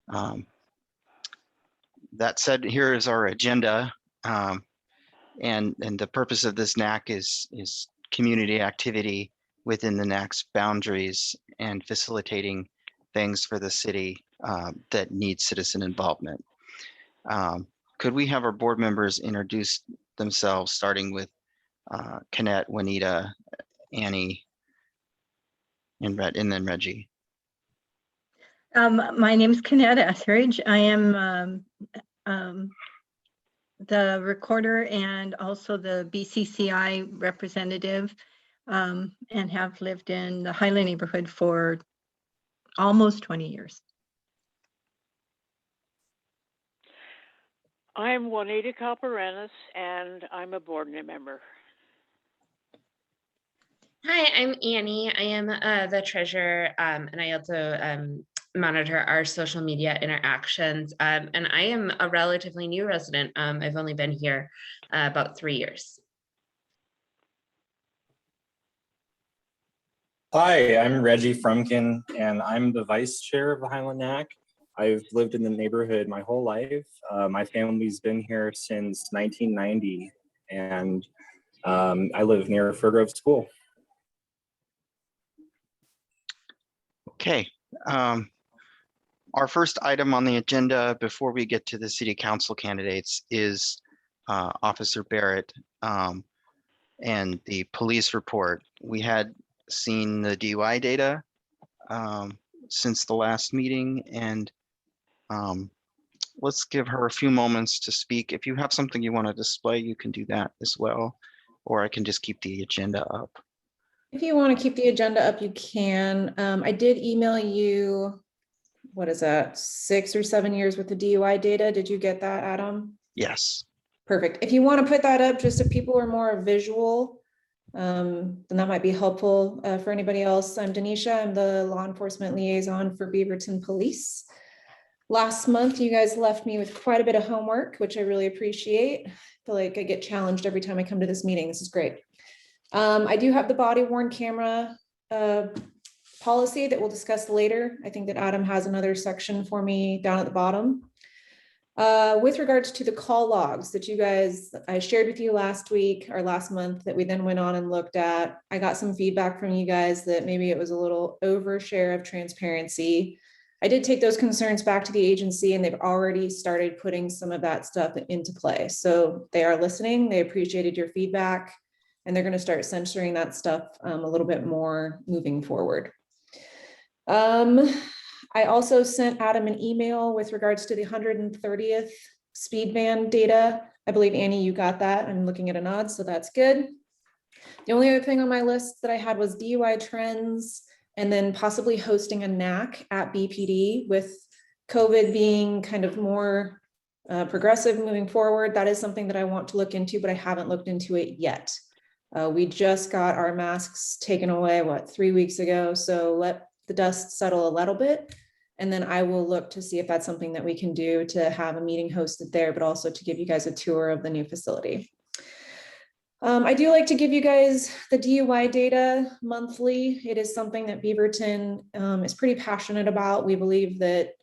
That said, here is our agenda. And the purpose of this NAC is community activity within the NAC's boundaries and facilitating things for the city that need citizen involvement. Could we have our board members introduce themselves, starting with Konnette, Juanita, Annie, and then Reggie? My name is Konnette Etheridge. I am the recorder and also the BCCI representative, and have lived in the Highland neighborhood for almost 20 years. I'm Juanita Calperenis, and I'm a board member. Hi, I'm Annie. I am the treasurer, and I also monitor our social media interactions. And I am a relatively new resident. I've only been here about 3 years. Hi, I'm Reggie Frumkin, and I'm the vice chair of the Highland NAC. I've lived in the neighborhood my whole life. My family's been here since 1990, and I live near Fir Grove School. Okay. Our first item on the agenda before we get to the city council candidates is Officer Barrett and the police report. We had seen the DUI data since the last meeting, and let's give her a few moments to speak. If you have something you want to display, you can do that as well, or I can just keep the agenda up. If you want to keep the agenda up, you can. I did email you, what is that, 6 or 7 years with the DUI data. Did you get that, Adam? Yes. Perfect. If you want to put that up, just if people are more visual, then that might be helpful for anybody else. I'm Denisha. I'm the law enforcement liaison for Beaverton Police. Last month, you guys left me with quite a bit of homework, which I really appreciate. I feel like I get challenged every time I come to this meeting. This is great. I do have the body worn camera policy that we'll discuss later. I think that Adam has another section for me down at the bottom. With regards to the call logs that you guys, I shared with you last week or last month that we then went on and looked at, I got some feedback from you guys that maybe it was a little overshare of transparency. I did take those concerns back to the agency, and they've already started putting some of that stuff into play. So they are listening, they appreciated your feedback, and they're going to start censoring that stuff a little bit more moving forward. I also sent Adam an email with regards to the 130th speed van data. I believe, Annie, you got that. I'm looking at a nod, so that's good. The only other thing on my list that I had was DUI trends, and then possibly hosting a NAC at BPD. With COVID being kind of more progressive moving forward, that is something that I want to look into, but I haven't looked into it yet. We just got our masks taken away, 3 weeks ago? So let the dust settle a little bit, and then I will look to see if that's something that we can do to have a meeting hosted there, but also to give you guys a tour of the new facility. I do like to give you guys the DUI data monthly. It is something that Beaverton is pretty passionate about. We believe that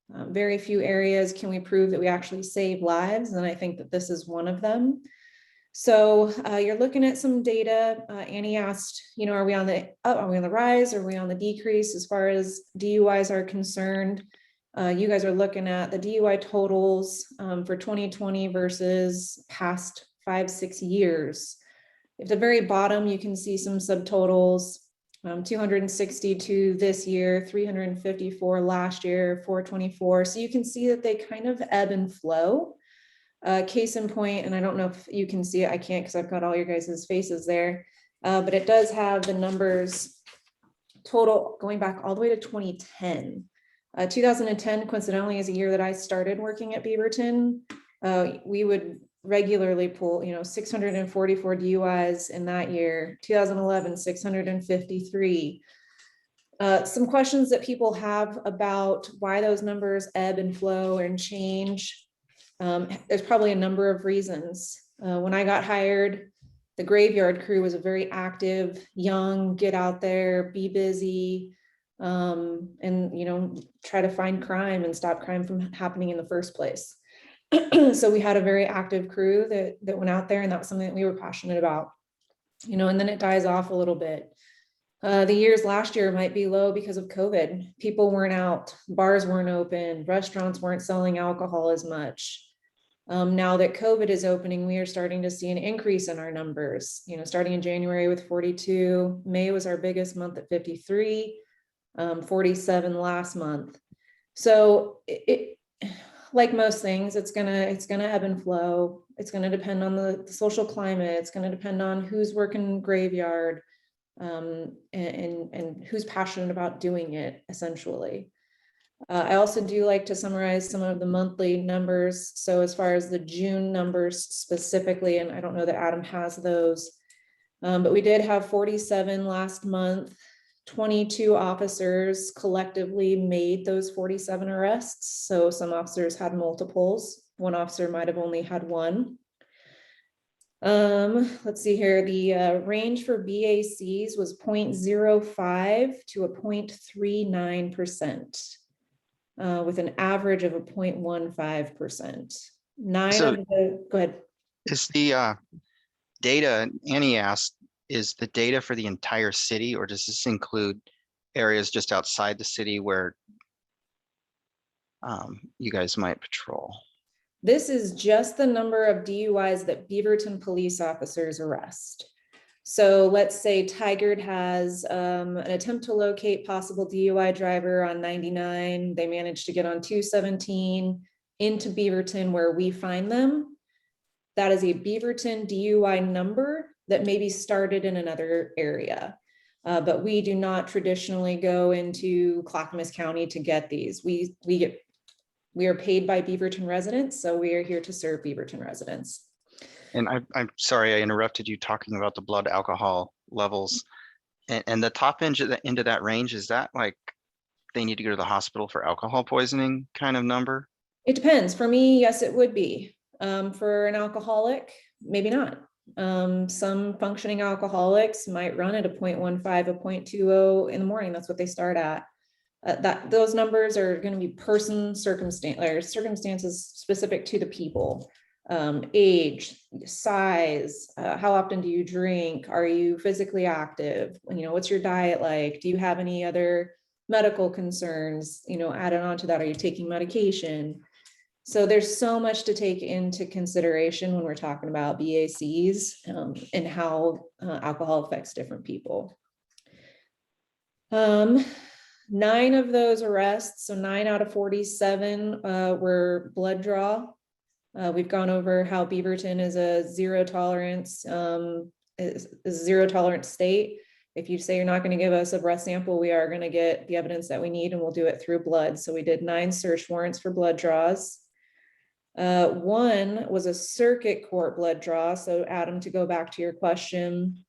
very few areas can we prove that we actually save lives, and I think that this is one of them. So you're looking at some data. Annie asked, are we on the rise? Or are we on the decrease as far as DUIs are concerned? You guys are looking at the DUI totals for 2020 versus past 5-6 years. At the very bottom, you can see some subtotals, 262 this year, 354 last year, 424. So you can see that they kind of ebb and flow. Case in point, and I don't know if you can see it, I can't because I've got all your guys' faces there, but it does have the numbers total going back all the way to 2010. 2010 coincidentally is a year that I started working at Beaverton. We would regularly pull 644 DUIs in that year. 2011, 653. Some questions that people have about why those numbers ebb and flow and change. There's probably a number of reasons. When I got hired, the graveyard crew was a very active, young, get out there, be busy. and, you know, try to find crime and stop crime from happening in the first place. So we had a very active crew that went out there, and that was something that we were passionate about, you know, and then it dies off a little bit. The years last year might be low because of COVID. People weren't out, bars weren't open, restaurants weren't selling alcohol as much. Now that COVID is opening, we are starting to see an increase in our numbers, you know, starting in January with 42. May was our biggest month at 53, 47 last month. So it like most things, it's gonna ebb and flow. It's gonna depend on the social climate. It's gonna depend on who's working graveyard, and who's passionate about doing it, essentially. I also do like to summarize some of the monthly numbers. So as far as the June numbers specifically, and I don't know that Adam has those, but we did have 47 last month. 22 officers collectively made those 47 arrests. So some officers had multiples. One officer might have only had one. Let's see here. The range for BACs was 0.05 to a 0.39%, with an average of a 0.15%. Go ahead. Is the data, Annie asked, is the data for the entire city, or does this include areas just outside the city where you guys might patrol? This is just the number of DUIs that Beaverton police officers arrest. So let's say Tigard has an attempt to locate possible DUI driver on 99. They managed to get on 217 into Beaverton where we find them. That is a Beaverton DUI number that may be started in another area. But we do not traditionally go into Clackamas County to get these. We are paid by Beaverton residents, so we are here to serve Beaverton residents. And I'm sorry, I interrupted you talking about the blood alcohol levels. And the top end of that range, is that like they need to go to the hospital for alcohol poisoning kind of number? It depends. For me, yes, it would be. For an alcoholic, maybe not. Some functioning alcoholics might run at a 0.15, a 0.20 in the morning. That's what they start at. Those numbers are going to be circumstances specific to the people. Age, size, how often do you drink? Are you physically active? You know, what's your diet like? Do you have any other medical concerns? You know, added on to that, are you taking medication? So there's so much to take into consideration when we're talking about BACs, and how alcohol affects different people. 9 of those arrests, so 9 out of 47 were blood draw. We've gone over how Beaverton is a zero tolerance state. If you say you're not going to give us a breath sample, we are going to get the evidence that we need, and we'll do it through blood. So we did 9 search warrants for blood draws. 1 was a circuit court blood draw. So Adam, to go back to your question,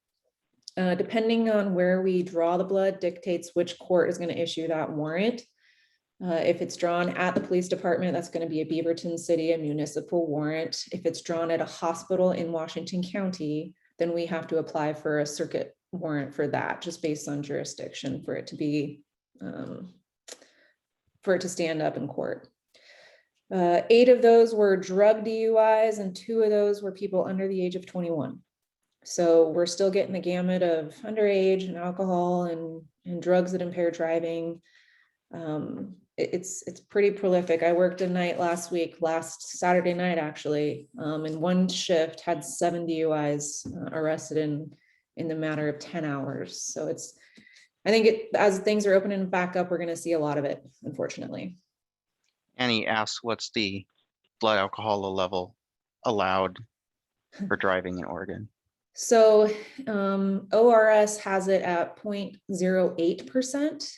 depending on where we draw the blood dictates which court is going to issue that warrant. If it's drawn at the police department, that's going to be a Beaverton City, a municipal warrant. If it's drawn at a hospital in Washington County, then we have to apply for a circuit warrant for that, just based on jurisdiction for it to be, for it to stand up in court. 8 of those were drug DUIs, and 2 of those were people under the age of 21. So we're still getting the gamut of underage and alcohol and drugs that impair driving. It's pretty prolific. I worked a night last Saturday night actually, and one shift had 7 DUIs arrested in the matter of 10 hours. So I think as things are opening back up, we're going to see a lot of it, unfortunately. Annie asks, what's the blood alcohol level allowed for driving in Oregon? So ORS has it at 0.08%.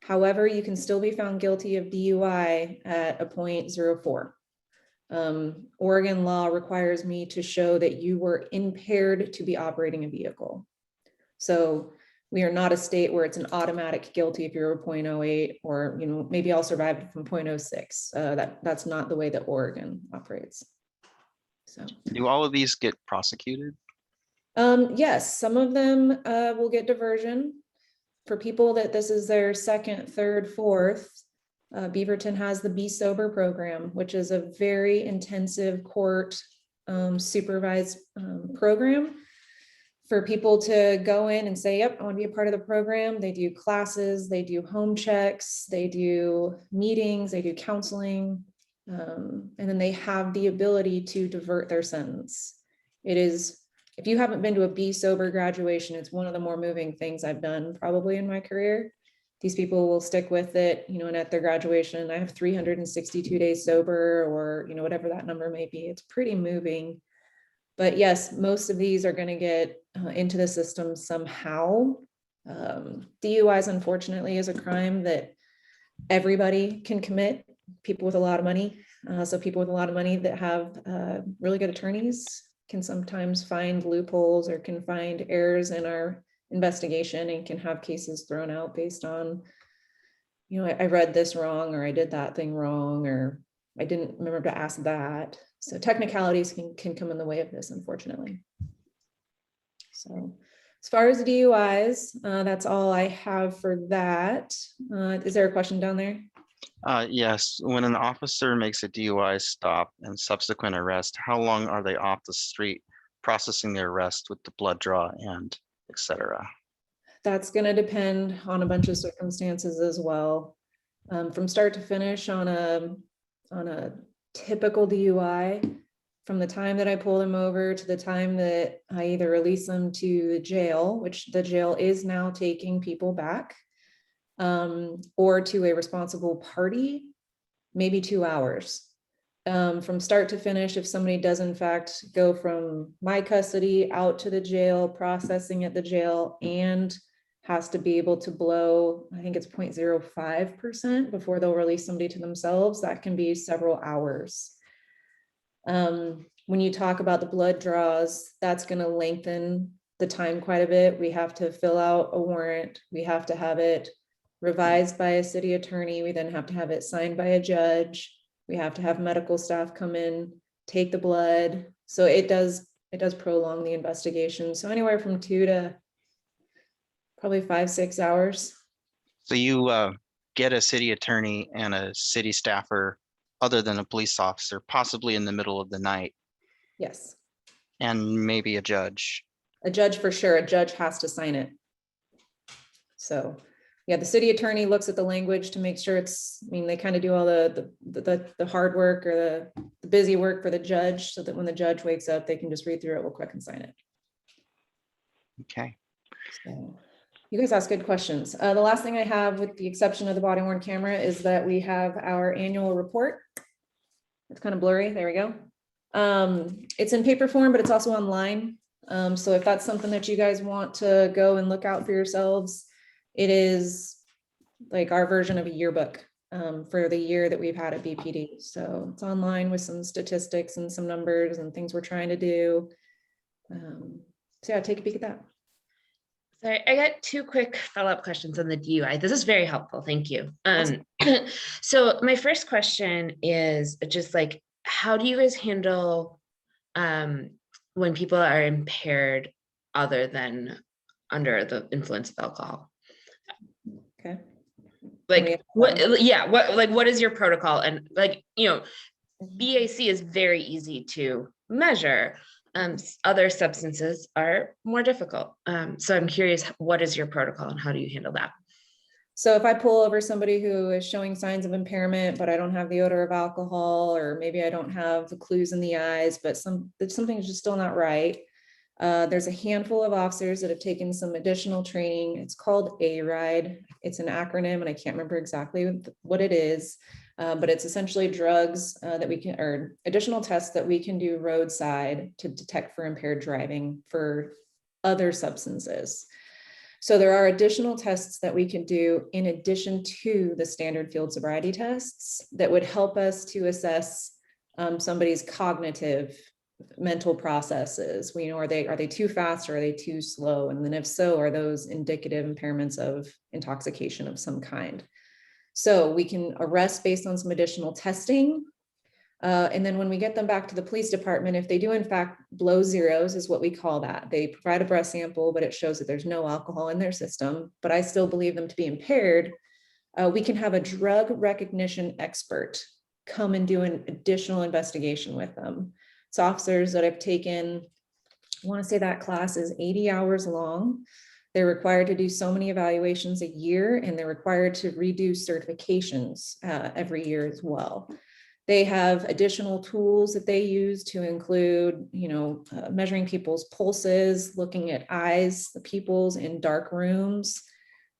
However, you can still be found guilty of DUI at a 0.04. Oregon law requires me to show that you were impaired to be operating a vehicle. So we are not a state where it's an automatic guilty if you're a 0.08, or, you know, maybe I'll survive from 0.06. That's not the way that Oregon operates. So do all of these get prosecuted? Yes, some of them will get diversion. for people that this is their second, third, fourth, Beaverton has the Be Sober program, which is a very intensive court supervised program for people to go in and say, yep, I want to be a part of the program. They do classes, they do home checks, they do meetings, they do counseling, and then they have the ability to divert their sentence. It is, if you haven't been to a Be Sober graduation, it's one of the more moving things I've done probably in my career. These people will stick with it, you know, and at their graduation, I have 362 days sober, or, you know, whatever that number may be. It's pretty moving. But yes, most of these are going to get into the system somehow. DUIs, unfortunately, is a crime that everybody can commit, people with a lot of money. So people with a lot of money that have really good attorneys can sometimes find loopholes or can find errors in our investigation and can have cases thrown out based on, you know, I read this wrong, or I did that thing wrong, or I didn't remember to ask that. So technicalities can come in the way of this, unfortunately. So as far as DUIs, that's all I have for that. Is there a question down there? Yes, when an officer makes a DUI stop and subsequent arrest, how long are they off the street processing the arrest with the blood draw and etc.? That's going to depend on a bunch of circumstances as well. From start to finish on a typical DUI, from the time that I pull them over to the time that I either release them to the jail, which the jail is now taking people back, or to a responsible party, maybe 2 hours. From start to finish, if somebody does in fact go from my custody out to the jail, processing at the jail, and has to be able to blow, I think it's 0.05% before they'll release somebody to themselves, that can be several hours. When you talk about the blood draws, that's going to lengthen the time quite a bit. We have to fill out a warrant. We have to have it revised by a city attorney. We then have to have it signed by a judge. We have to have medical staff come in, take the blood. So it does prolong the investigation. So anywhere from 2 to probably 5-6 hours. So you get a city attorney and a city staffer other than a police officer, possibly in the middle of the night, Yes. and maybe a judge. A judge for sure. A judge has to sign it. So yeah, the city attorney looks at the language to make sure it's, I mean, they kind of do all the hard work or the busy work for the judge, so that when the judge wakes up, they can just read through it real quick and sign it. Okay. So you guys ask good questions. The last thing I have, with the exception of the body worn camera, is that we have our annual report. It's kind of blurry. There we go. It's in paper form, but it's also online. So if that's something that you guys want to go and look out for yourselves, it is like our version of a yearbook for the year that we've had at BPD. So it's online with some statistics and some numbers and things we're trying to do. So yeah, take a peek at that. Sorry, I got 2 quick follow-up questions on the DUI. This is very helpful. Thank you. So my first question is just like, how do you guys handle when people are impaired other than under the influence of alcohol? Okay. Like what is your protocol? And like, you know, BAC is very easy to measure. Other substances are more difficult. So I'm curious, what is your protocol and how do you handle that? So if I pull over somebody who is showing signs of impairment, but I don't have the odor of alcohol, or maybe I don't have the clues in the eyes, but something's just still not right. There's a handful of officers that have taken some additional training. It's called ARIDE. It's an acronym, and I can't remember exactly what it is, but it's essentially drugs that we can, or additional tests that we can do roadside to detect for impaired driving for other substances. So there are additional tests that we can do in addition to the standard field sobriety tests that would help us to assess somebody's cognitive mental processes. We know, are they too fast or are they too slow? And then if so, are those indicative impairments of intoxication of some kind? So we can arrest based on some additional testing. And then when we get them back to the police department, if they do in fact blow zeros, is what we call that. They provide a breath sample, but it shows that there's no alcohol in their system, but I still believe them to be impaired. We can have a drug recognition expert come and do an additional investigation with them. It's officers that have taken, I want to say that class is 80 hours long. They're required to do so many evaluations a year, and they're required to redo certifications every year as well. They have additional tools that they use to include, measuring people's pulses, looking at eyes, the pupils in dark rooms.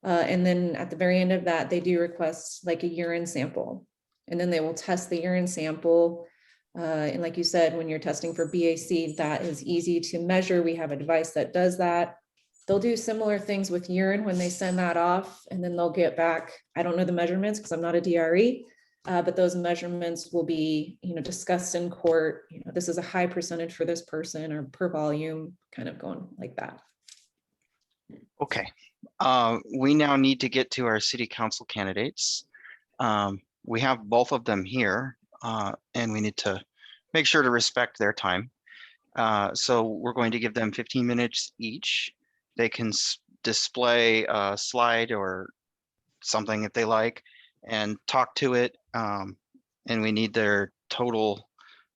And then at the very end of that, they do request like a urine sample. And then they will test the urine sample. And like you said, when you're testing for BAC, that is easy to measure. We have a device that does that. They'll do similar things with urine when they send that off, and then they'll get back. I don't know the measurements because I'm not a DRE. But those measurements will be, discussed in court. This is a high percentage for this person, or per volume, kind of going like that. Okay. We now need to get to our city council candidates. We have both of them here, and we need to make sure to respect their time. So we're going to give them 15 minutes each. They can display a slide or something if they like, and talk to it. And we need their total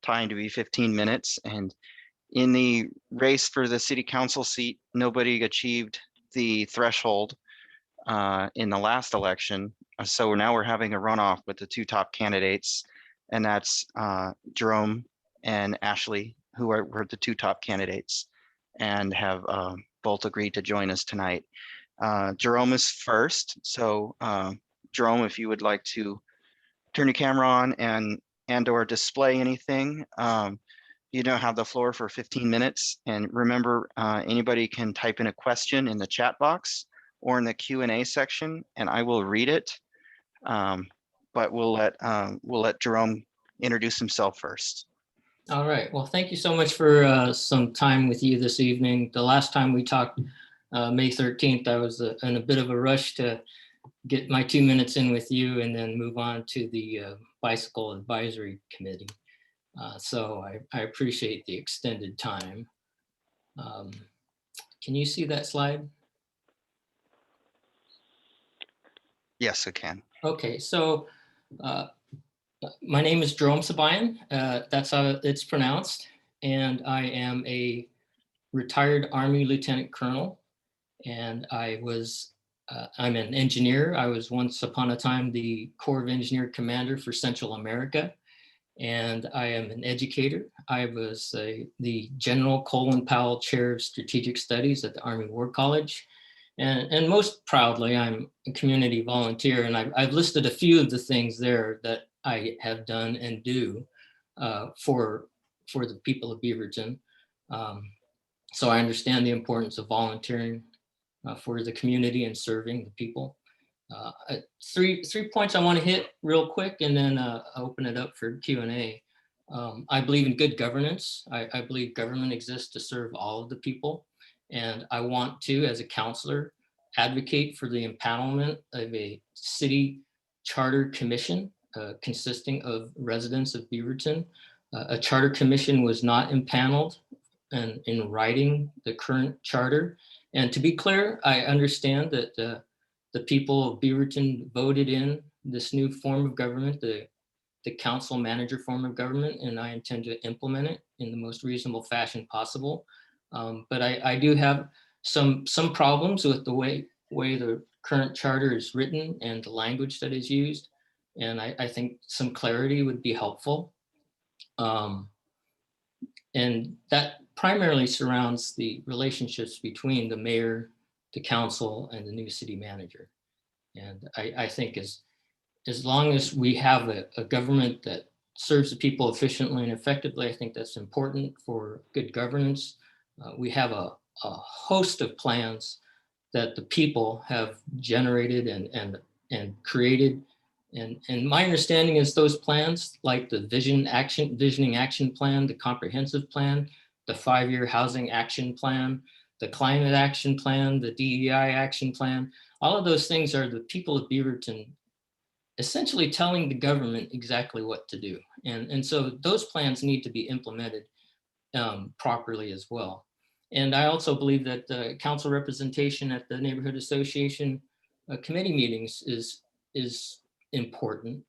time to be 15 minutes. And in the race for the city council seat, nobody achieved the threshold in the last election. So now we're having a runoff with the two top candidates, and that's Jerome and Ashley, who were the two top candidates and have both agreed to join us tonight. Jerome is first. So Jerome, if you would like to turn your camera on and or display anything, you don't have the floor for 15 minutes. And remember, anybody can type in a question in the chat box or in the Q&A section, and I will read it. But we'll let Jerome introduce himself first. All right. Well, thank you so much for some time with you this evening. The last time we talked, May 13th, I was in a bit of a rush to get my 2 minutes in with you and then move on to the Bicycle Advisory Committee. So I appreciate the extended time. Can you see that slide? Yes, I can. Okay, so my name is Jerome Sibayan. That's how it's pronounced. And I am a retired Army Lieutenant Colonel. And I'm an engineer. I was once upon a time the Corps of Engineer Commander for Central America. And I am an educator. I was the General Colin Powell Chair of Strategic Studies at the Army War College. And most proudly, I'm a community volunteer. And I've listed a few of the things there that I have done and do for the people of Beaverton. So I understand the importance of volunteering for the community and serving the people. Three points I want to hit real quick, and then open it up for Q&A. I believe in good governance. I believe government exists to serve all of the people. And I want to, as a counselor, advocate for the empanelment of a city charter commission consisting of residents of Beaverton. A charter commission was not empaneled in writing the current charter. And to be clear, I understand that the people of Beaverton voted in this new form of government, the council manager form of government, and I intend to implement it in the most reasonable fashion possible. But I do have some problems with the way the current charter is written and the language that is used. And I think some clarity would be helpful. And that primarily surrounds the relationships between the mayor, the council, and the new city manager. And I think as long as we have a government that serves the people efficiently and effectively, I think that's important for good governance. We have a host of plans that the people have generated and created. And my understanding is those plans, like the visioning action plan, the comprehensive plan, the 5-year housing action plan, the climate action plan, the DEI action plan, all of those things are the people of Beaverton essentially telling the government exactly what to do. And so those plans need to be implemented properly as well. And I also believe that the council representation at the neighborhood association committee meetings is important.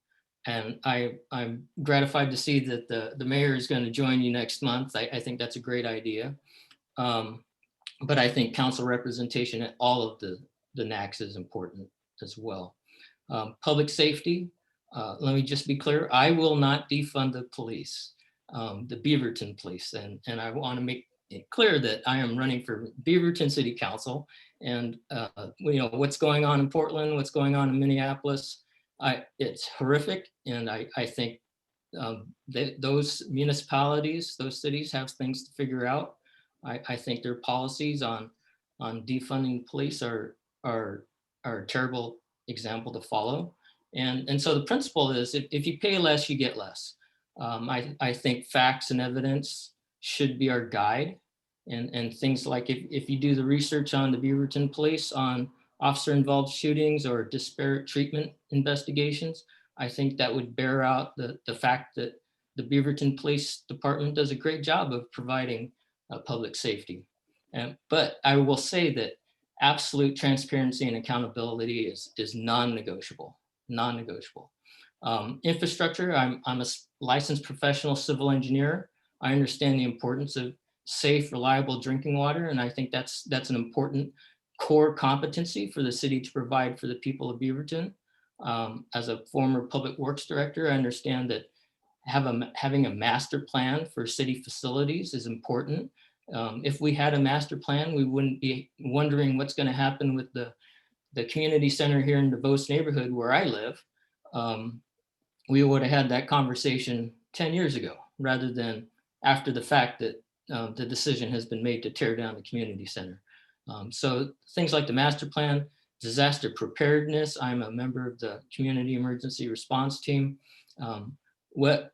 And I'm gratified to see that the mayor is going to join you next month. I think that's a great idea. But I think council representation at all of the NACs is important as well. Public safety, let me just be clear, I will not defund the police, the Beaverton police. And I want to make it clear that I am running for Beaverton City Council, and what's going on in Portland, what's going on in Minneapolis, it's horrific. And I think those municipalities, those cities have things to figure out. I think their policies on defunding police are a terrible example to follow. And so the principle is if you pay less, you get less. I think facts and evidence should be our guide, and things like if you do the research on the Beaverton police on officer involved shootings or disparate treatment investigations, I think that would bear out the fact that the Beaverton Police Department does a great job of providing public safety. But I will say that absolute transparency and accountability is non-negotiable. Infrastructure, I'm a licensed professional civil engineer. I understand the importance of safe, reliable drinking water, and I think that's an important core competency for the city to provide for the people of Beaverton. As a former public works director, I understand that having a master plan for city facilities is important. If we had a master plan, we wouldn't be wondering what's going to happen with the community center here in the DeVos neighborhood where I live. We would have had that conversation 10 years ago, rather than after the fact that the decision has been made to tear down the community center. So things like the master plan, disaster preparedness. I'm a member of the community emergency response team. Almost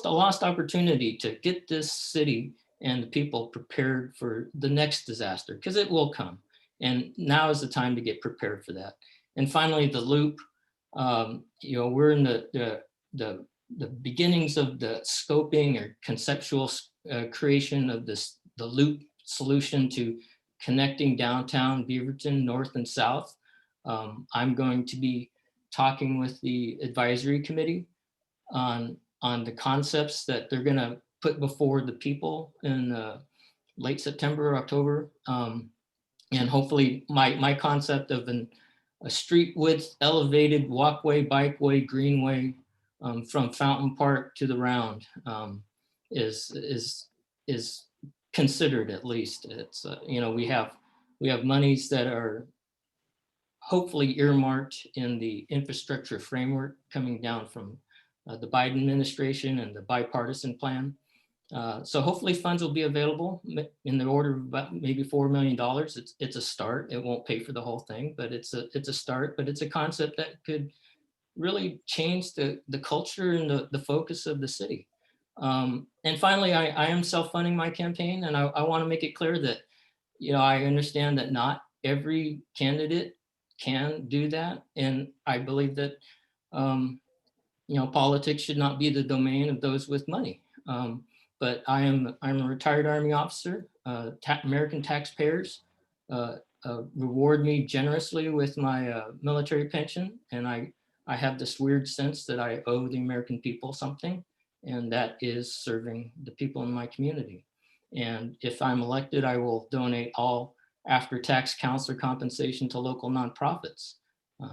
a lost opportunity to get this city and the people prepared for the next disaster, because it will come. And now is the time to get prepared for that. And finally, the loop. We're in the beginnings of the scoping or conceptual creation of the loop solution to connecting downtown Beaverton north and south. I'm going to be talking with the advisory committee on the concepts that they're going to put before the people in late September or October. And hopefully my concept of a street width elevated walkway, bikeway, greenway from Fountain Park to the Round is considered, at least. It's we have monies that are hopefully earmarked in the infrastructure framework coming down from the Biden administration and the bipartisan plan. So hopefully funds will be available in the order of about maybe $4 million. It's a start. It won't pay for the whole thing, but it's a start. But it's a concept that could really change the culture and the focus of the city. And finally, I am self-funding my campaign, and I want to make it clear that I understand that not every candidate can do that, and I believe that politics should not be the domain of those with money. But I'm a retired Army officer. American taxpayers reward me generously with my military pension, and I have this weird sense that I owe the American people something, and that is serving the people in my community. And if I'm elected, I will donate all after-tax counselor compensation to local nonprofits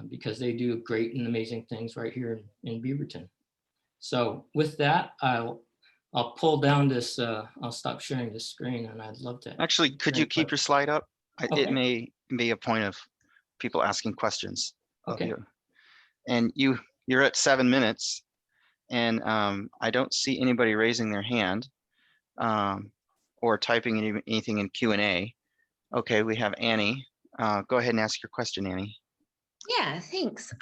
because they do great and amazing things right here in Beaverton. So with that, I'll pull down this, I'll stop sharing this screen, and I'd love to. Actually, could you keep your slide up? Okay. It may be a point of people asking questions of Okay. you. And you're at 7 minutes, and I don't see anybody raising their hand or typing anything in Q&A. Okay, we have Annie. Go ahead and ask your question, Annie. Yeah, thanks.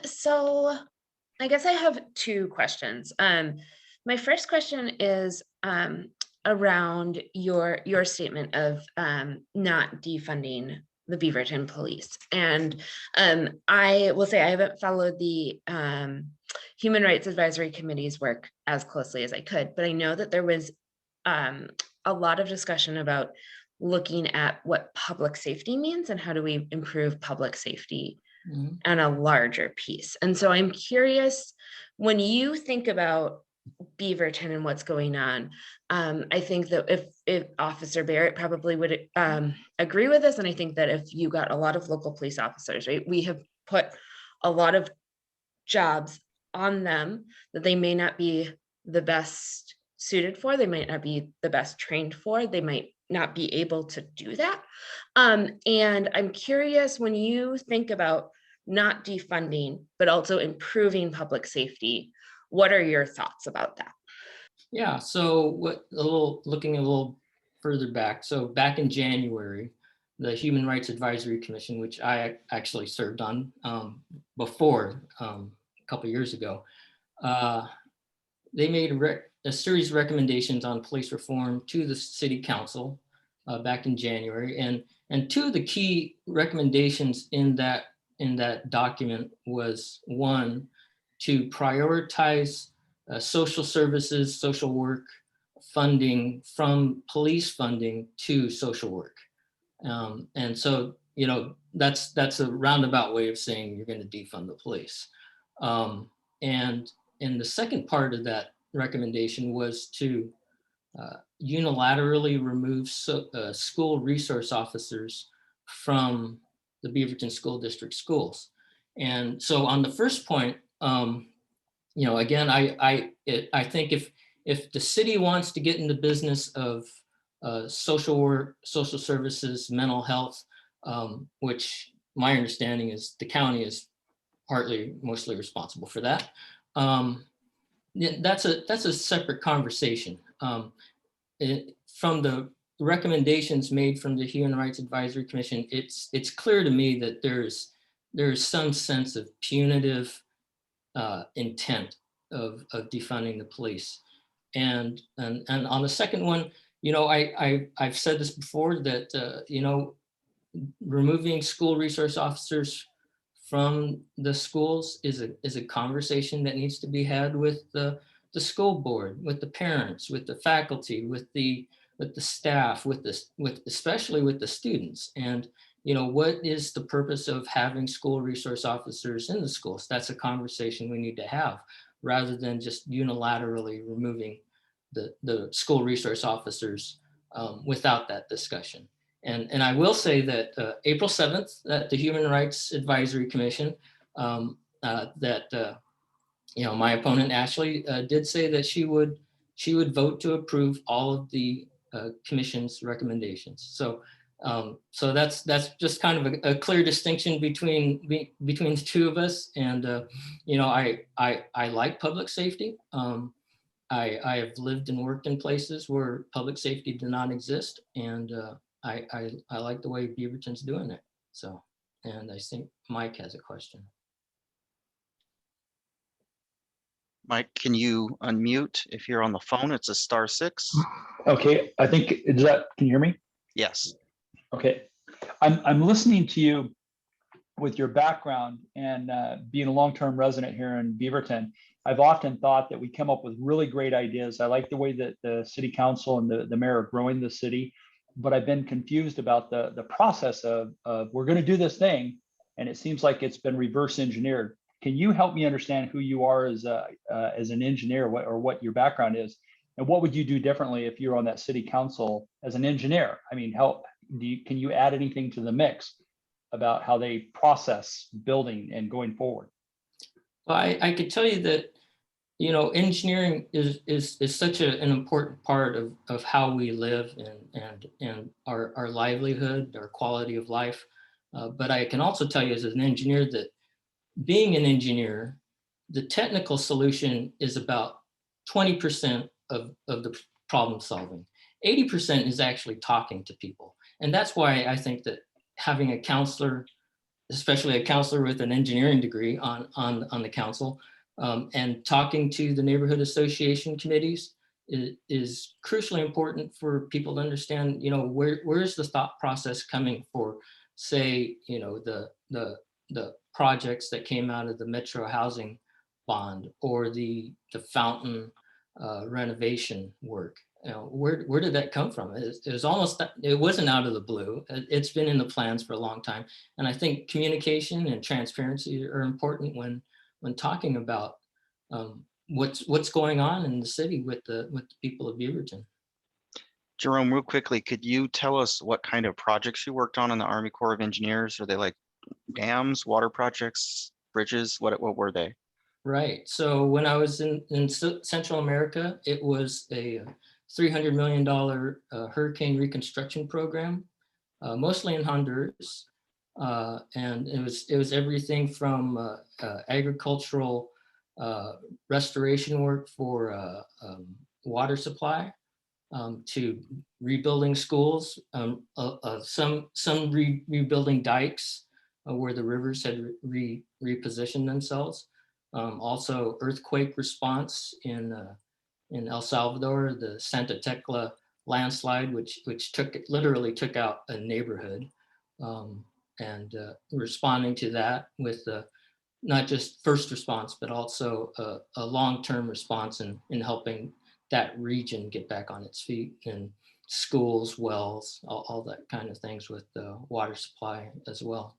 So I guess I have two questions. My first question is around your statement of not defunding the Beaverton police. And I will say I haven't followed the Human Rights Advisory Committee's work as closely as I could, but I know that there was a lot of discussion about looking at what public safety means and how do we improve public safety on a larger piece. And so I'm curious, when you think about Beaverton and what's going on, I think that if Officer Barrett probably would agree with us, and I think that if you got a lot of local police officers, right, we have put a lot of jobs on them that they may not be the best suited for, they might not be the best trained for, they might not be able to do that. And I'm curious, when you think about not defunding, but also improving public safety, what are your thoughts about that? Yeah, so looking a little further back. So back in January, the Human Rights Advisory Commission, which I actually served on before a couple of years ago, they made a series of recommendations on police reform to the city council back in January. And two of the key recommendations in that document was, one, to prioritize social services, social work funding from police funding to social work. And so, you know, that's a roundabout way of saying you're going to defund the police. And the second part of that recommendation was to unilaterally remove school resource officers from the Beaverton School District schools. And so on the first point, you know, again, I think if the city wants to get in the business of social work, social services, mental health, which my understanding is the county is mostly responsible for that. That's a separate conversation. From the recommendations made from the Human Rights Advisory Commission, it's clear to me that there's some sense of punitive intent of defunding the police. And on the second one, you know, I've said this before that you know, removing school resource officers from the schools is a conversation that needs to be had with the school board, with the parents, with the faculty, with the staff, especially with the students. And you know, what is the purpose of having school resource officers in the schools? That's a conversation we need to have, rather than just unilaterally removing the school resource officers without that discussion. And I will say that April 7th, at the Human Rights Advisory Commission, you know, my opponent Ashley did say that she would vote to approve all of the commission's recommendations. So so that's just kind of a clear distinction between the two of us. And you know, I like public safety. I have lived and worked in places where public safety did not exist, and I like the way Beaverton's doing it. So, and I think Mike has a question. Mike, can you unmute? If you're on the phone, it's a *6. Okay, I think, can you hear me? Yes. Okay, I'm listening to you with your background and being a long-term resident here in Beaverton. I've often thought that we come up with really great ideas. I like the way that the city council and the mayor are growing the city, but I've been confused about the process of we're going to do this thing, and it seems like it's been reverse engineered. Can you help me understand who you are as an engineer, or what your background is, and what would you do differently if you're on that city council as an engineer? I mean, can you add anything to the mix about how they process building and going forward? Well, I could tell you that, you know, engineering is such an important part of how we live and our livelihood, our quality of life. But I can also tell you as an engineer that being an engineer, the technical solution is about 20% of the problem solving. 80% is actually talking to people. And that's why I think that having a counselor, especially a counselor with an engineering degree on the council, and talking to the neighborhood association committees is crucially important for people to understand, you know, where's the thought process coming for, say, you know, the projects that came out of the metro housing bond or the fountain renovation work. You know, where did that come from? It was almost, it wasn't out of the blue. It's been in the plans for a long time. And I think communication and transparency are important when talking about what's going on in the city with the people of Beaverton. Jerome, real quickly, could you tell us what kind of projects you worked on in the Army Corps of Engineers? Are they like dams, water projects, bridges? What were they? Right. So when I was in Central America, it was a $300 million hurricane reconstruction program, mostly in Honduras. And it was everything from agricultural restoration work for water supply to rebuilding schools, some rebuilding dikes where the rivers had repositioned themselves. Also earthquake response in El Salvador, the Santa Tecla landslide, which literally took out a neighborhood, and responding to that with not just first response, but also a long-term response in helping that region get back on its feet, and schools, wells, all that kind of things with the water supply as well.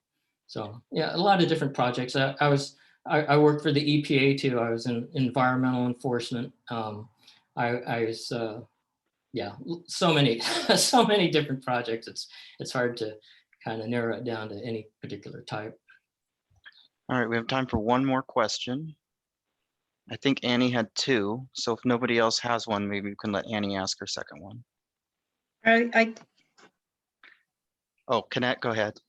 So yeah, a lot of different projects. I worked for the EPA too. I was in environmental enforcement. I was, yeah, so many different projects. It's hard to kind of narrow it down to any particular type. All right, we have time for one more question. I think Annie had two, so if nobody else has one, maybe we can let Annie ask her second one. Oh, Konnette, go ahead.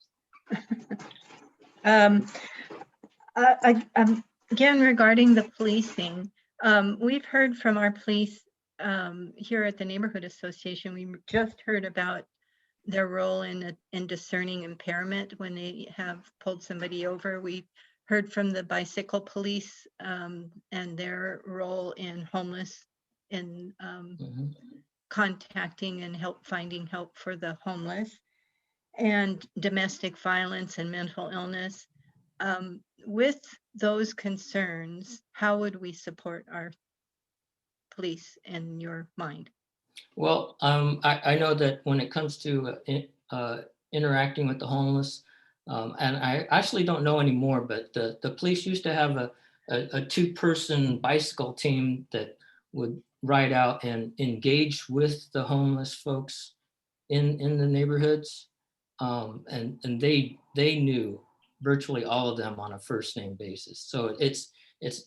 Again, regarding the policing, we've heard from our police here at the Neighborhood Association. We just heard about their role in discerning impairment when they have pulled somebody over. We've heard from the bicycle police and their role in homeless, in contacting and finding help for the homeless, and domestic violence and mental illness. With those concerns, how would we support our police in your mind? Well, I know that when it comes to interacting with the homeless, and I actually don't know anymore, but the police used to have a two-person bicycle team that would ride out and engage with the homeless folks in the neighborhoods, and they knew virtually all of them on a first name basis. So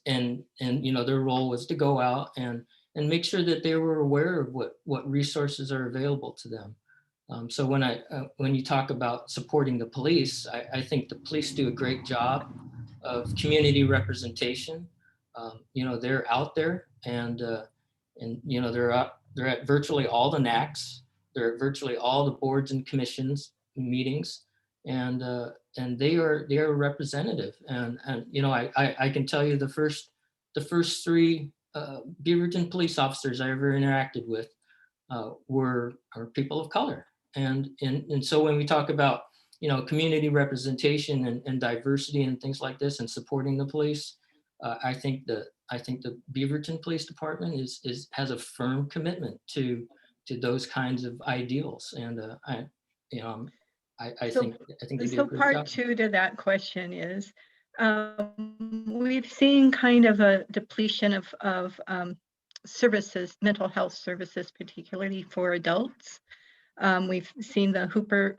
and you know, their role was to go out and make sure that they were aware of what resources are available to them. So when you talk about supporting the police, I think the police do a great job of community representation. You know, they're out there, and you know, they're at virtually all the NACs. They're at virtually all the boards and commissions meetings, and they are representative. And you know, I can tell you the first three Beaverton police officers I ever interacted with were people of color. And so when we talk about, you know, community representation and diversity and things like this, and supporting the police, I think the Beaverton Police Department has a firm commitment to those kinds of ideals. And I think they do a great part job. Two to that question is, we've seen kind of a depletion of services, mental health services, particularly for adults. We've seen the Hooper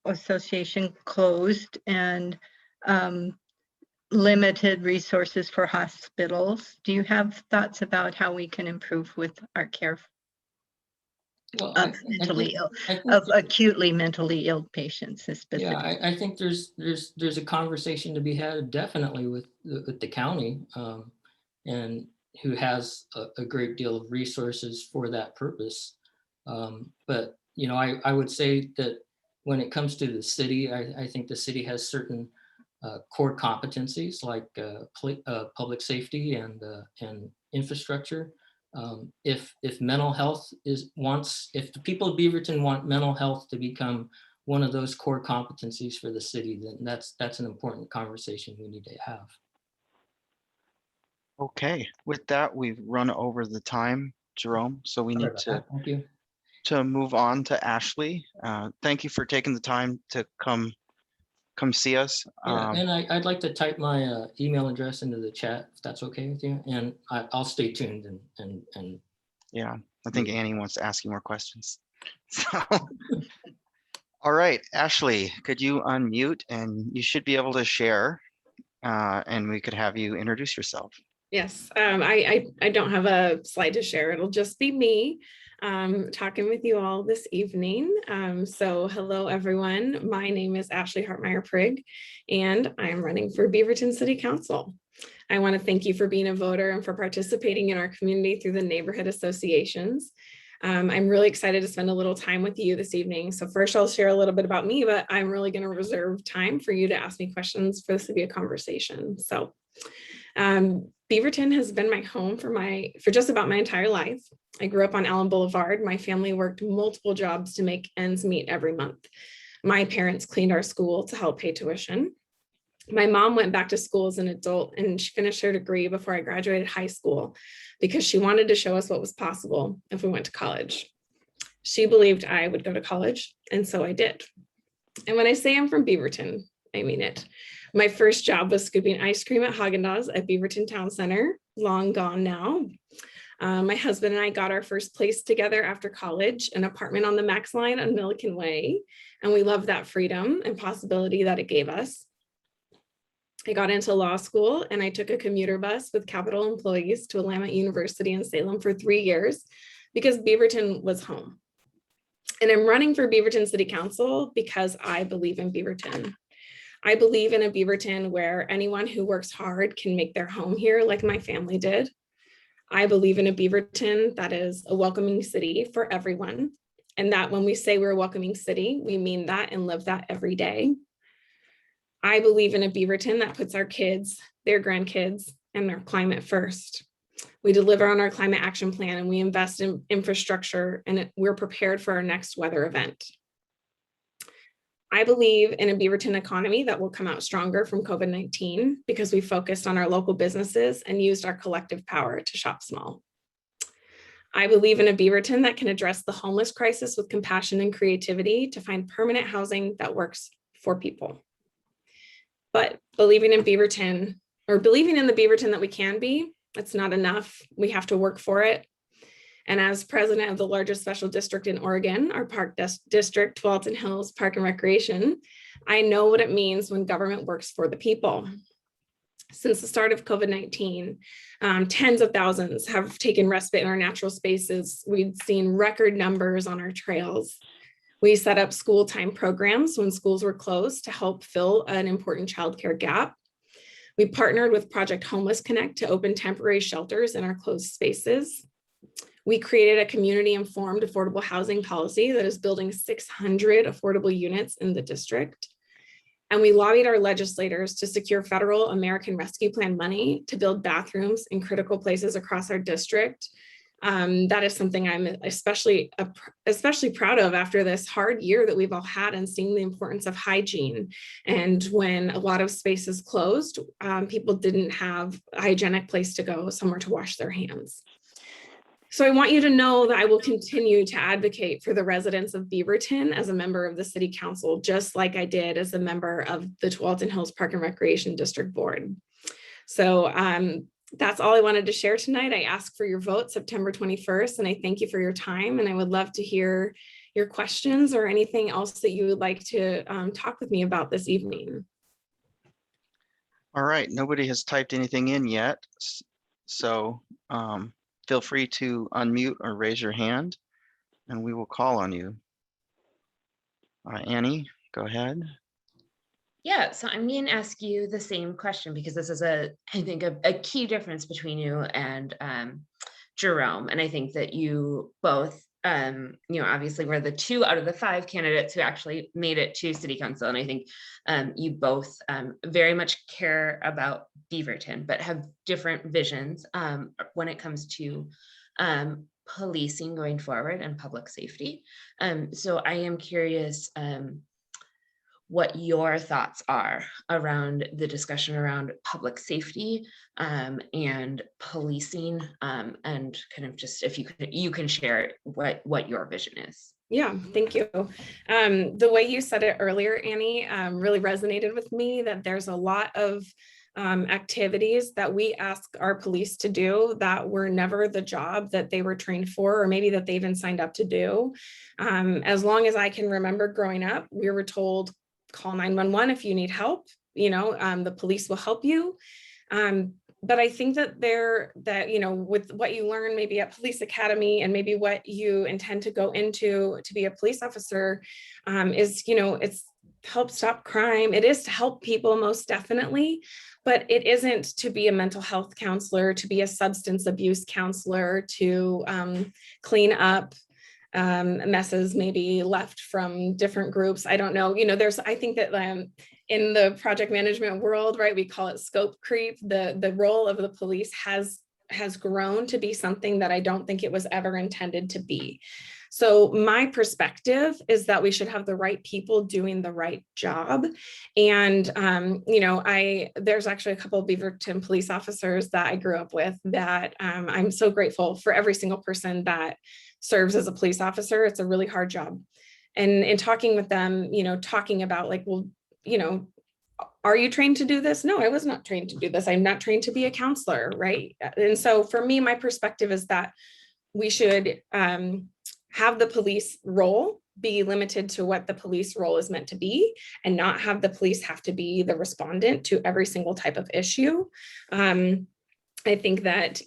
Association closed, and limited resources for hospitals. Do you have thoughts about how we can improve with our care Well, of acutely mentally ill patients? Yeah, I think there's a conversation to be had definitely with the county, and who has a great deal of resources for that purpose. But you know, I would say that when it comes to the city, I think the city has certain core competencies like public safety and infrastructure. If mental health if the people of Beaverton want mental health to become one of those core competencies for the city, then that's an important conversation we need to have. Okay, with that, we've run over the time, Jerome, so we Sorry need about that. Thank you. to move on to Ashley. Thank you for taking the time to come see us. Yeah, and I'd like to type my email address into the chat if that's okay with you, and I'll stay tuned and Yeah, I think Annie wants to ask you more questions. So, all right, Ashley, could you unmute and you should be able to share, and we could have you introduce yourself. Yes, I don't have a slide to share. It'll just be me talking with you all this evening. So hello, everyone. My name is Ashley Hartmeyer-Prigg, and I'm running for Beaverton City Council. I want to thank you for being a voter and for participating in our community through the neighborhood associations. I'm really excited to spend a little time with you this evening. So first I'll share a little bit about me, but I'm really going to reserve time for you to ask me questions for this to be a conversation. So Beaverton has been my home for just about my entire life. I grew up on Allen Boulevard. My family worked multiple jobs to make ends meet every month. My parents cleaned our school to help pay tuition. My mom went back to school as an adult and she finished her degree before I graduated high school because she wanted to show us what was possible if we went to college. She believed I would go to college, and so I did. And when I say I'm from Beaverton, I mean it. My first job was scooping ice cream at Haagen-Dazs at Beaverton Town Center, long gone now. My husband and I got our first place together after college, an apartment on the Max Line on Milliken Way, and we loved that freedom and possibility that it gave us. I got into law school and I took a commuter bus with Capital employees to Willamette University in Salem for 3 years because Beaverton was home. And I'm running for Beaverton City Council because I believe in Beaverton. I believe in a Beaverton where anyone who works hard can make their home here like my family did. I believe in a Beaverton that is a welcoming city for everyone. And that when we say we're a welcoming city, we mean that and live that every day. I believe in a Beaverton that puts our kids, their grandkids, and their climate first. We deliver on our climate action plan and we invest in infrastructure and we're prepared for our next weather event. I believe in a Beaverton economy that will come out stronger from COVID-19 because we focused on our local businesses and used our collective power to shop small. I believe in a Beaverton that can address the homeless crisis with compassion and creativity to find permanent housing that works for people. But believing in Beaverton, or believing in the Beaverton that we can be, that's not enough. We have to work for it. And as president of the largest special district in Oregon, our park district, Tualatin Hills Park and Recreation, I know what it means when government works for the people. Since the start of COVID-19, tens of thousands have taken respite in our natural spaces. We've seen record numbers on our trails. We set up school time programs when schools were closed to help fill an important childcare gap. We partnered with Project Homeless Connect to open temporary shelters in our closed spaces. We created a community-informed affordable housing policy that is building 600 affordable units in the district. And we lobbied our legislators to secure federal American Rescue Plan money to build bathrooms in critical places across our district. That is something I'm especially proud of after this hard year that we've all had and seeing the importance of hygiene. And when a lot of spaces closed, people didn't have a hygienic place to go, somewhere to wash their hands. So I want you to know that I will continue to advocate for the residents of Beaverton as a member of the City Council, just like I did as a member of the Tualatin Hills Park and Recreation District Board. So that's all I wanted to share tonight. I ask for your vote September 21st, and I thank you for your time. And I would love to hear your questions or anything else that you would like to talk with me about this evening. All right, nobody has typed anything in yet. So feel free to unmute or raise your hand and we will call on you. Annie, go ahead. Yeah, so I'm going to ask you the same question because this is I think a key difference between you and Jerome. And I think that you both, obviously we're the 2 out of the 5 candidates who actually made it to City Council. And I think you both very much care about Beaverton, but have different visions when it comes to policing going forward and public safety. So I am curious, what your thoughts are around the discussion around public safety and policing, and kind of just if you can share what your vision is. Yeah, thank you. The way you said it earlier, Annie, really resonated with me, that there's a lot of activities that we ask our police to do that were never the job that they were trained for, or maybe that they even signed up to do. As long as I can remember growing up, we were told, call 911 if you need help, the police will help you. But I think that with what you learn maybe at police academy and maybe what you intend to go into to be a police officer is, it's help stop crime. It is to help people, most definitely, but it isn't to be a mental health counselor, to be a substance abuse counselor, to clean up messes maybe left from different groups. I don't know, I think that in the project management world, right, we call it scope creep. The role of the police has grown to be something that I don't think it was ever intended to be. So my perspective is that we should have the right people doing the right job. And, there's actually a couple of Beaverton police officers that I grew up with that I'm so grateful for every single person that serves as a police officer. It's a really hard job. And in talking with them, talking about like, well, are you trained to do this? No, I was not trained to do this. I'm not trained to be a counselor, right? And so for me, my perspective is that we should have the police role be limited to what the police role is meant to be, and not have the police have to be the respondent to every single type of issue. I think that,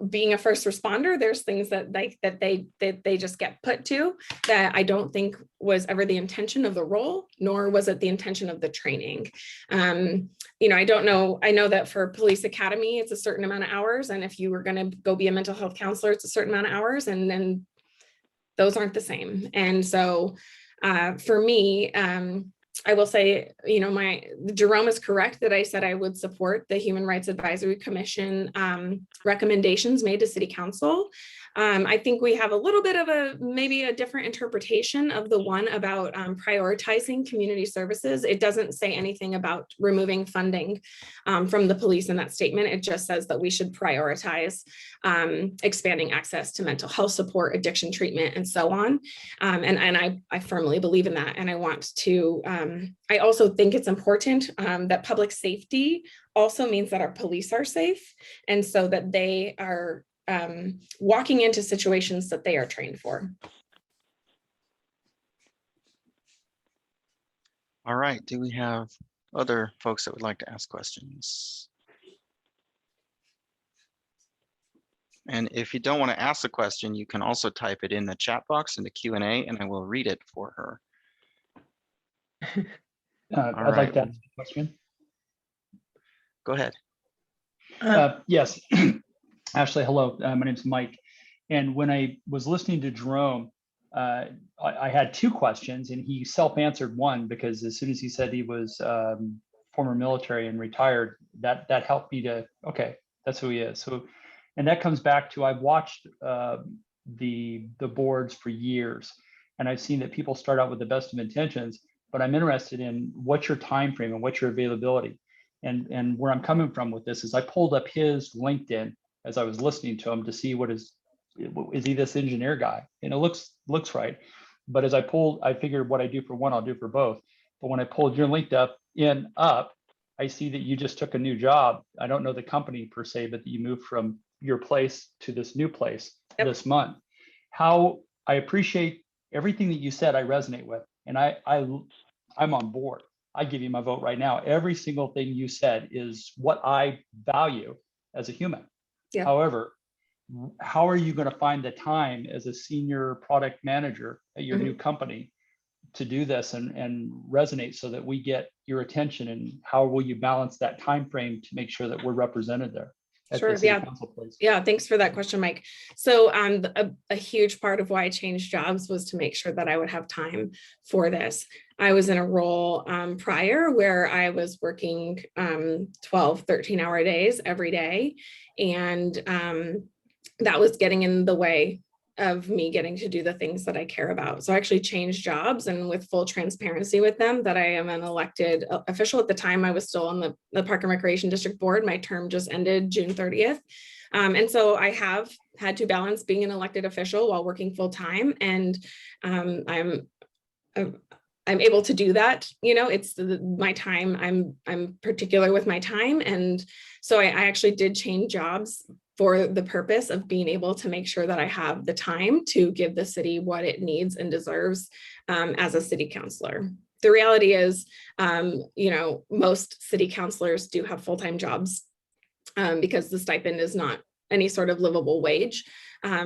being a first responder, there's things that they just get put to that I don't think was ever the intention of the role, nor was it the intention of the training. I don't know. I know that for police academy, it's a certain amount of hours. And if you were going to go be a mental health counselor, it's a certain amount of hours, and then those aren't the same. And so for me, I will say, Jerome is correct that I said I would support the Human Rights Advisory Commission recommendations made to City Council. I think we have a little bit of maybe a different interpretation of the one about prioritizing community services. It doesn't say anything about removing funding from the police in that statement. It just says that we should prioritize expanding access to mental health support, addiction treatment, and so on. And I firmly believe in that. And I want to, I also think it's important that public safety also means that our police are safe, and so that they are walking into situations that they are trained for. All right, do we have other folks that would like to ask questions? And if you don't want to ask a question, you can also type it in the chat box in the Q&A, and I will read it for her. I'd like to ask a question. Go ahead. Yes. Ashley, hello. My name's Mike. And when I was listening to Jerome, I had two questions, and he self-answered one, because as soon as he said he was former military and retired, that helped me to, okay, that's who he is. So, and that comes back to, I've watched the boards for years, and I've seen that people start out with the best of intentions, but I'm interested in what's your time frame and what's your availability. And where I'm coming from with this is I pulled up his LinkedIn as I was listening to him to see is he this engineer guy? And it looks right. But as I figured what I do for one, I'll do for both. But when I pulled your LinkedIn up, I see that you just took a new job. I don't know the company per se, but that you moved from your place to this new place this month. How I appreciate everything that you said, I resonate with, and I'm on board. I give you my vote right now. Every single thing you said is what I value as a human. Yeah. However, how are you going to find the time as a senior product manager at your new company to do this and resonate so that we get your attention? And how will you balance that time frame to make sure that we're represented there? Sure. Yeah. Yeah. Thanks for that question, Mike. So a huge part of why I changed jobs was to make sure that I would have time for this. I was in a role prior where I was working 12, 13-hour days every day. And that was getting in the way of me getting to do the things that I care about. So I actually changed jobs, and with full transparency with them that I am an elected official. At the time I was still on the Park and Recreation District Board. My term just ended June 30th. And so I have had to balance being an elected official while working full time. And I'm able to do that. You know, it's my time. I'm particular with my time. And so I actually did change jobs for the purpose of being able to make sure that I have the time to give the city what it needs and deserves as a city councilor. The reality is, you know, most city councilors do have full-time jobs because the stipend is not any sort of livable wage.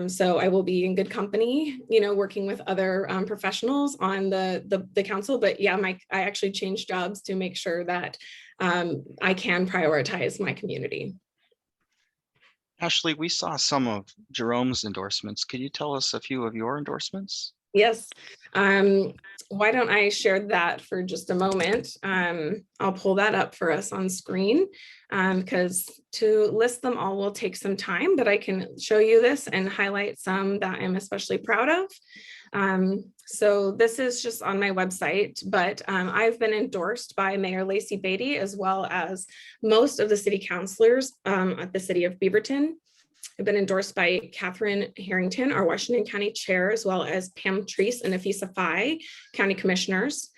So I will be in good company, you know, working with other professionals on the council. But yeah, I actually changed jobs to make sure that I can prioritize my community. Ashley, we saw some of Jerome's endorsements. Could you tell us a few of your endorsements? Yes. Why don't I share that for just a moment? I'll pull that up for us on screen because to list them all will take some time, but I can show you this and highlight some that I'm especially proud of. So this is just on my website, but I've been endorsed by Mayor Lacey Beatty as well as most of the city councilors at the city of Beaverton. I've been endorsed by Catherine Harrington, our Washington County Chair, as well as Pam Treese and Afisa Fai, County Commissioners.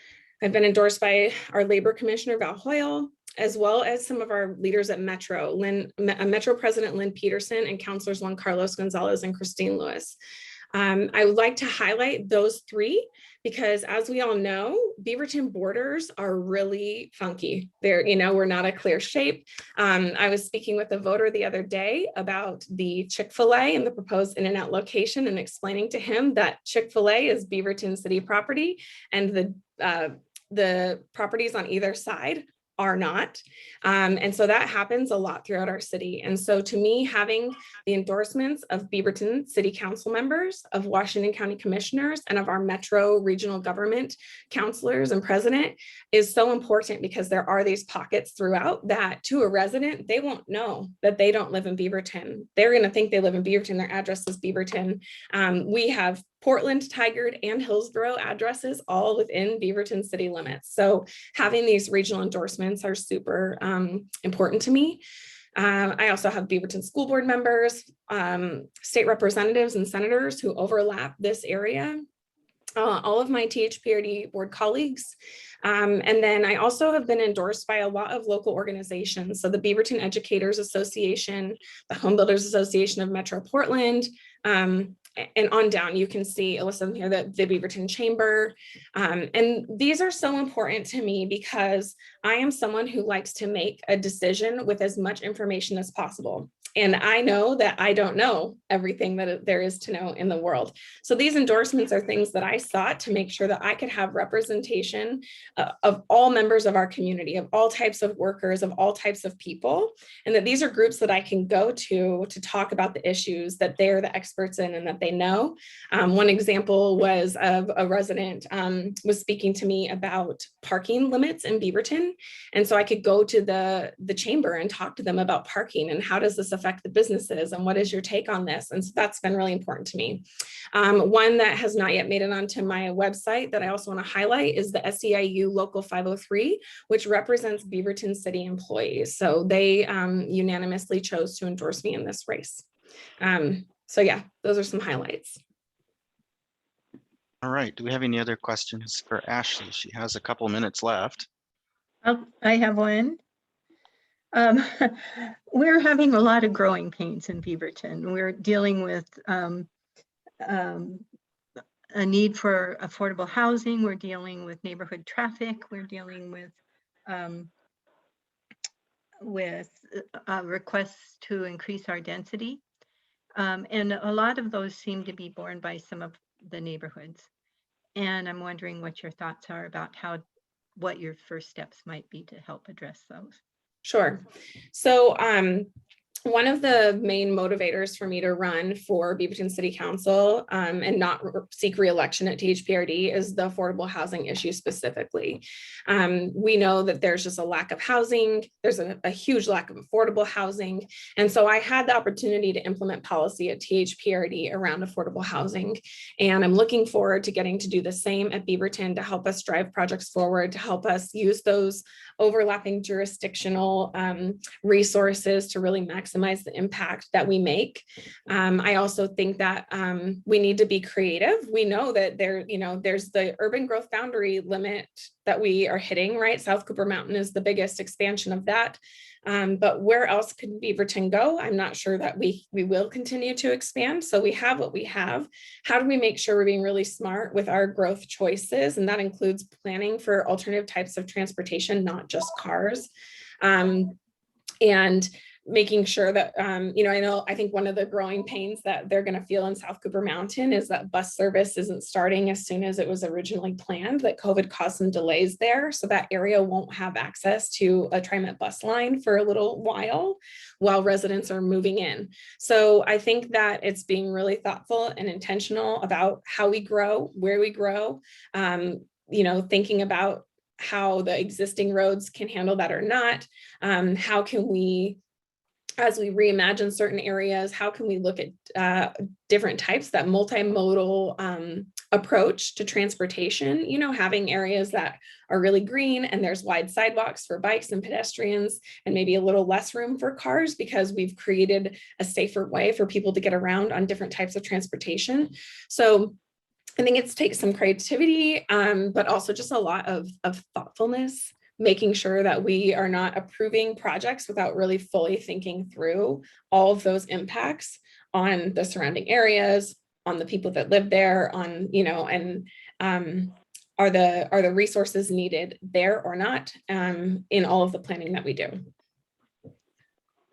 I've been endorsed by our Labor Commissioner, Val Hoyle, as well as some of our leaders at Metro, Metro President Lynn Peterson and Councilors Juan Carlos Gonzalez and Christine Lewis. I would like to highlight those three because, as we all know, Beaverton borders are really funky. They're, you know, we're not a clear shape. I was speaking with a voter the other day about the Chick-fil-A and the proposed in-and-out location and explaining to him that Chick-fil-A is Beaverton city property and the properties on either side are not. And so that happens a lot throughout our city. And so to me, having the endorsements of Beaverton City Council members, of Washington County Commissioners, and of our Metro Regional Government councilors and president is so important because there are these pockets throughout that to a resident, they won't know that they don't live in Beaverton. They're going to think they live in Beaverton. Their address is Beaverton. We have Portland, Tigard, and Hillsborough addresses all within Beaverton city limits. So having these regional endorsements are super important to me. I also have Beaverton school board members, state representatives and senators who overlap this area. All of my THPRD board colleagues. And then I also have been endorsed by a lot of local organizations. So the Beaverton Educators Association, the Home Builders Association of Metro Portland, and on down, you can see a list of them here, the Beaverton Chamber. And these are so important to me because I am someone who likes to make a decision with as much information as possible. And I know that I don't know everything that there is to know in the world. So these endorsements are things that I sought to make sure that I could have representation of all members of our community, of all types of workers, of all types of people, and that these are groups that I can go to talk about the issues that they're the experts in and that they know. One example was of a resident was speaking to me about parking limits in Beaverton. And so I could go to the chamber and talk to them about parking and how does this affect the businesses and what is your take on this? And so that's been really important to me. One that has not yet made it onto my website that I also want to highlight is the SEIU Local 503, which represents Beaverton city employees. So they unanimously chose to endorse me in this race. So yeah, those are some highlights. All right. Do we have any other questions for Ashley? She has a couple minutes left. I have one. We're having a lot of growing pains in Beaverton. We're dealing with a need for affordable housing. We're dealing with neighborhood traffic. We're dealing with requests to increase our density. And a lot of those seem to be borne by some of the neighborhoods. And I'm wondering what your thoughts are about what your first steps might be to help address those. Sure. So one of the main motivators for me to run for Beaverton City Council and not seek re-election at THPRD is the affordable housing issue specifically. We know that there's just a lack of housing. There's a huge lack of affordable housing. And so I had the opportunity to implement policy at THPRD around affordable housing. And I'm looking forward to getting to do the same at Beaverton to help us drive projects forward, to help us use those overlapping jurisdictional resources to really maximize the impact that we make. I also think that we need to be creative. We know that there's the urban growth boundary limit that we are hitting, right? South Cooper Mountain is the biggest expansion of that. But where else could Beaverton go? I'm not sure that we will continue to expand. So we have what we have. How do we make sure we're being really smart with our growth choices? And that includes planning for alternative types of transportation, not just cars. And making sure that, I think one of the growing pains that they're going to feel in South Cooper Mountain is that bus service isn't starting as soon as it was originally planned, that COVID caused some delays there. So that area won't have access to a TriMet bus line for a little while residents are moving in. So I think that it's being really thoughtful and intentional about how we grow, where we grow, thinking about how the existing roads can handle that or not. How can we, as we reimagine certain areas, how can we look at different types, that multimodal approach to transportation, having areas that are really green and there's wide sidewalks for bikes and pedestrians and maybe a little less room for cars because we've created a safer way for people to get around on different types of transportation. So I think it takes some creativity, but also just a lot of thoughtfulness, making sure that we are not approving projects without really fully thinking through all of those impacts on the surrounding areas, on the people that live there, on, are the resources needed there or not, in all of the planning that we do.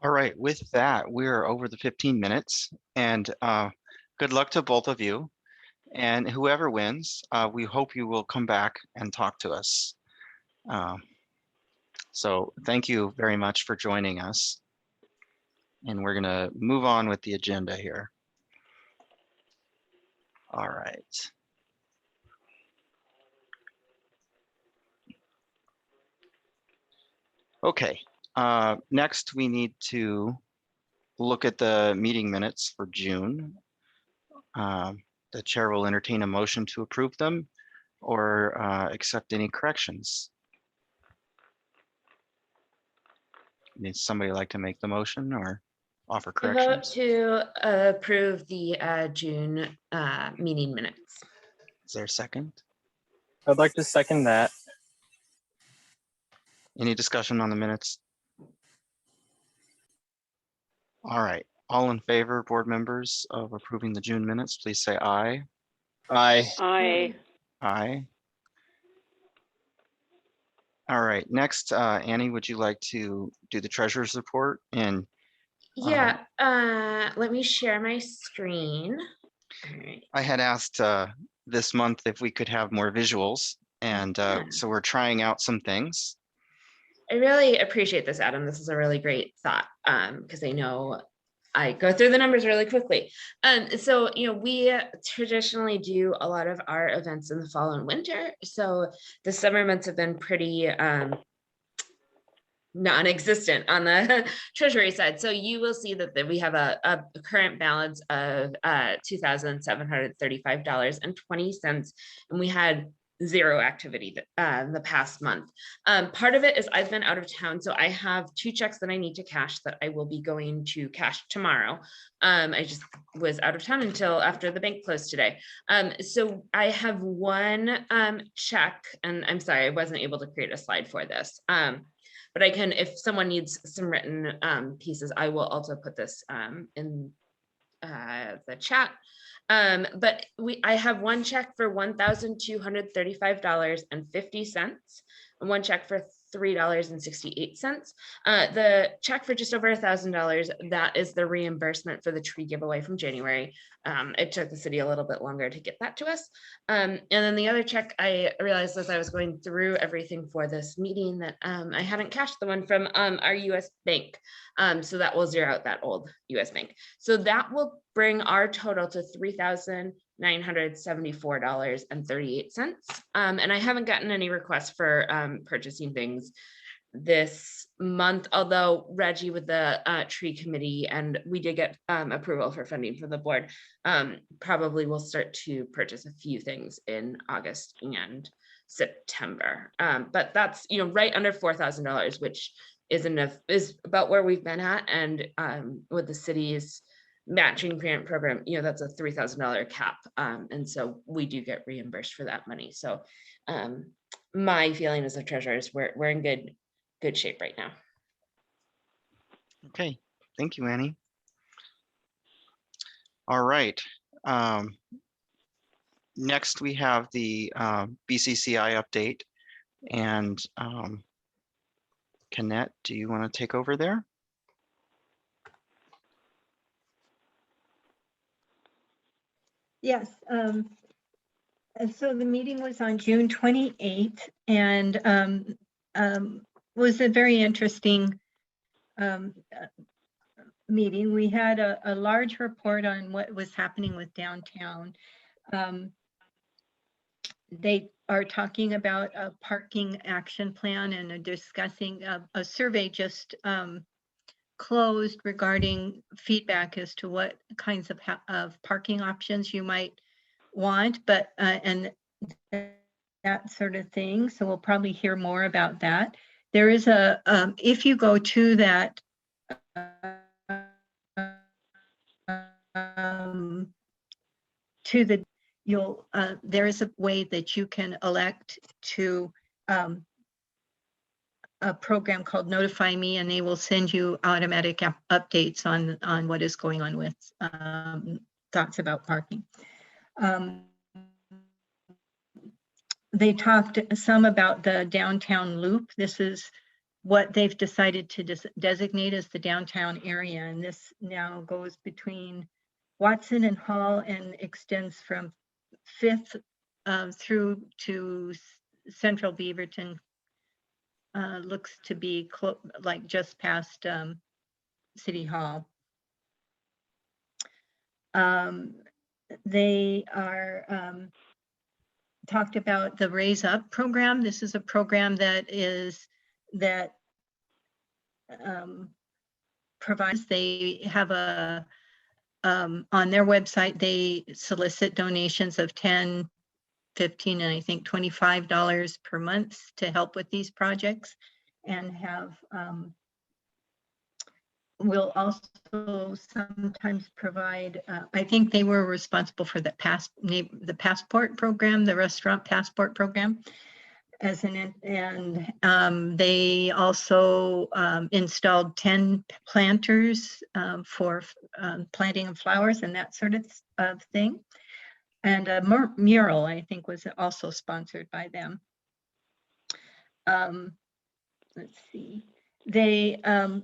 All right, with that, we're over the 15 minutes and good luck to both of you. And whoever wins, we hope you will come back and talk to us. So thank you very much for joining us. And we're gonna move on with the agenda here. All right. Okay, next we need to look at the meeting minutes for June. The chair will entertain a motion to approve them or accept any corrections. Needs somebody like to make the motion or offer I vote corrections? to approve the June meeting minutes. Is there a second? I'd like to second that. Any discussion on the minutes? All right, all in favor, board members, of approving the June minutes, please say aye. Aye. Aye. Aye. All right, next, Annie, would you like to do the treasurer's report? And Yeah, let me share my screen. All right. I had asked this month if we could have more visuals, and so we're trying out some things. I really appreciate this, Adam. This is a really great thought because I know I go through the numbers really quickly. So, we traditionally do a lot of our events in the fall and winter. So the summer months have been pretty non-existent on the treasury side. So you will see that we have a current balance of $2,735.20, and we had zero activity the past month. Part of it is I've been out of town, so I have 2 checks that I need to cash that I will be going to cash tomorrow. I just was out of town until after the bank closed today. So I have 1 check, and I'm sorry, I wasn't able to create a slide for this. But I can, if someone needs some written pieces, I will also put this in the chat. But I have 1 check for $1,235.50 and 1 check for $3.68. The check for just over $1,000, that is the reimbursement for the tree giveaway from January. It took the city a little bit longer to get that to us. And then the other check, I realized as I was going through everything for this meeting that I hadn't cashed the one from our US bank. So that will zero out that old US bank. So that will bring our total to $3,974.38. And I haven't gotten any requests for purchasing things this month, although Reggie with the tree committee, and we did get approval for funding from the board, probably will start to purchase a few things in August and September. But that's, you know, right under $4,000, which is about where we've been at. And with the city's matching grant program, you know, that's a $3,000 cap. And so we do get reimbursed for that money. So my feeling as a treasurer is we're in good shape right now. Okay, thank you, Annie. All right. Next, we have the BCCI update. And Konnette, do you want to take over there? Yes. And so the meeting was on June 28th and was a very interesting meeting. We had a large report on what was happening with downtown. They are talking about a parking action plan and are discussing a survey just closed regarding feedback as to what kinds of parking options you might want, but and that sort of thing. So we'll probably hear more about that. There is a if you go to that there is a way that you can elect to a program called Notify Me, and they will send you automatic updates on what is going on with thoughts about parking. They talked some about the downtown loop. This is what they've decided to designate as the downtown area, and this now goes between Watson and Hall and extends from 5th through to Central Beaverton. Looks to be like just past City Hall. They are talked about the Raise Up program. This is a program that provides, they have a on their website, they solicit donations of $10, $15, and I think $25 per month to help with these projects, and have will also sometimes provide, I think they were responsible for the passport program, the restaurant passport program, and they also installed 10 planters for planting of flowers and that sort of thing. And a mural, I think, was also sponsored by them. Let's see. They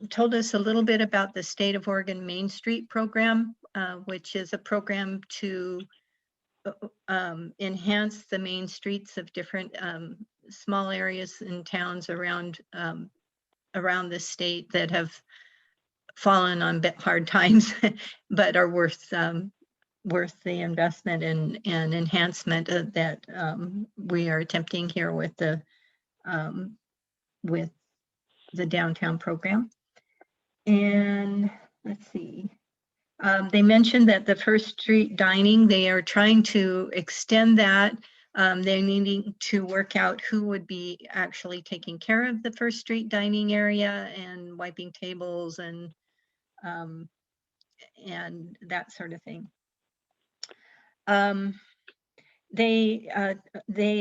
told us a little bit about the State of Oregon Main Street program, which is a program to enhance the main streets of different small areas and towns around the state that have fallen on hard times, but are worth the investment and enhancement that we are attempting here with the downtown program. And let's see, they mentioned that the First Street dining, they are trying to extend that. They're needing to work out who would be actually taking care of the First Street dining area and wiping tables and that sort of thing. They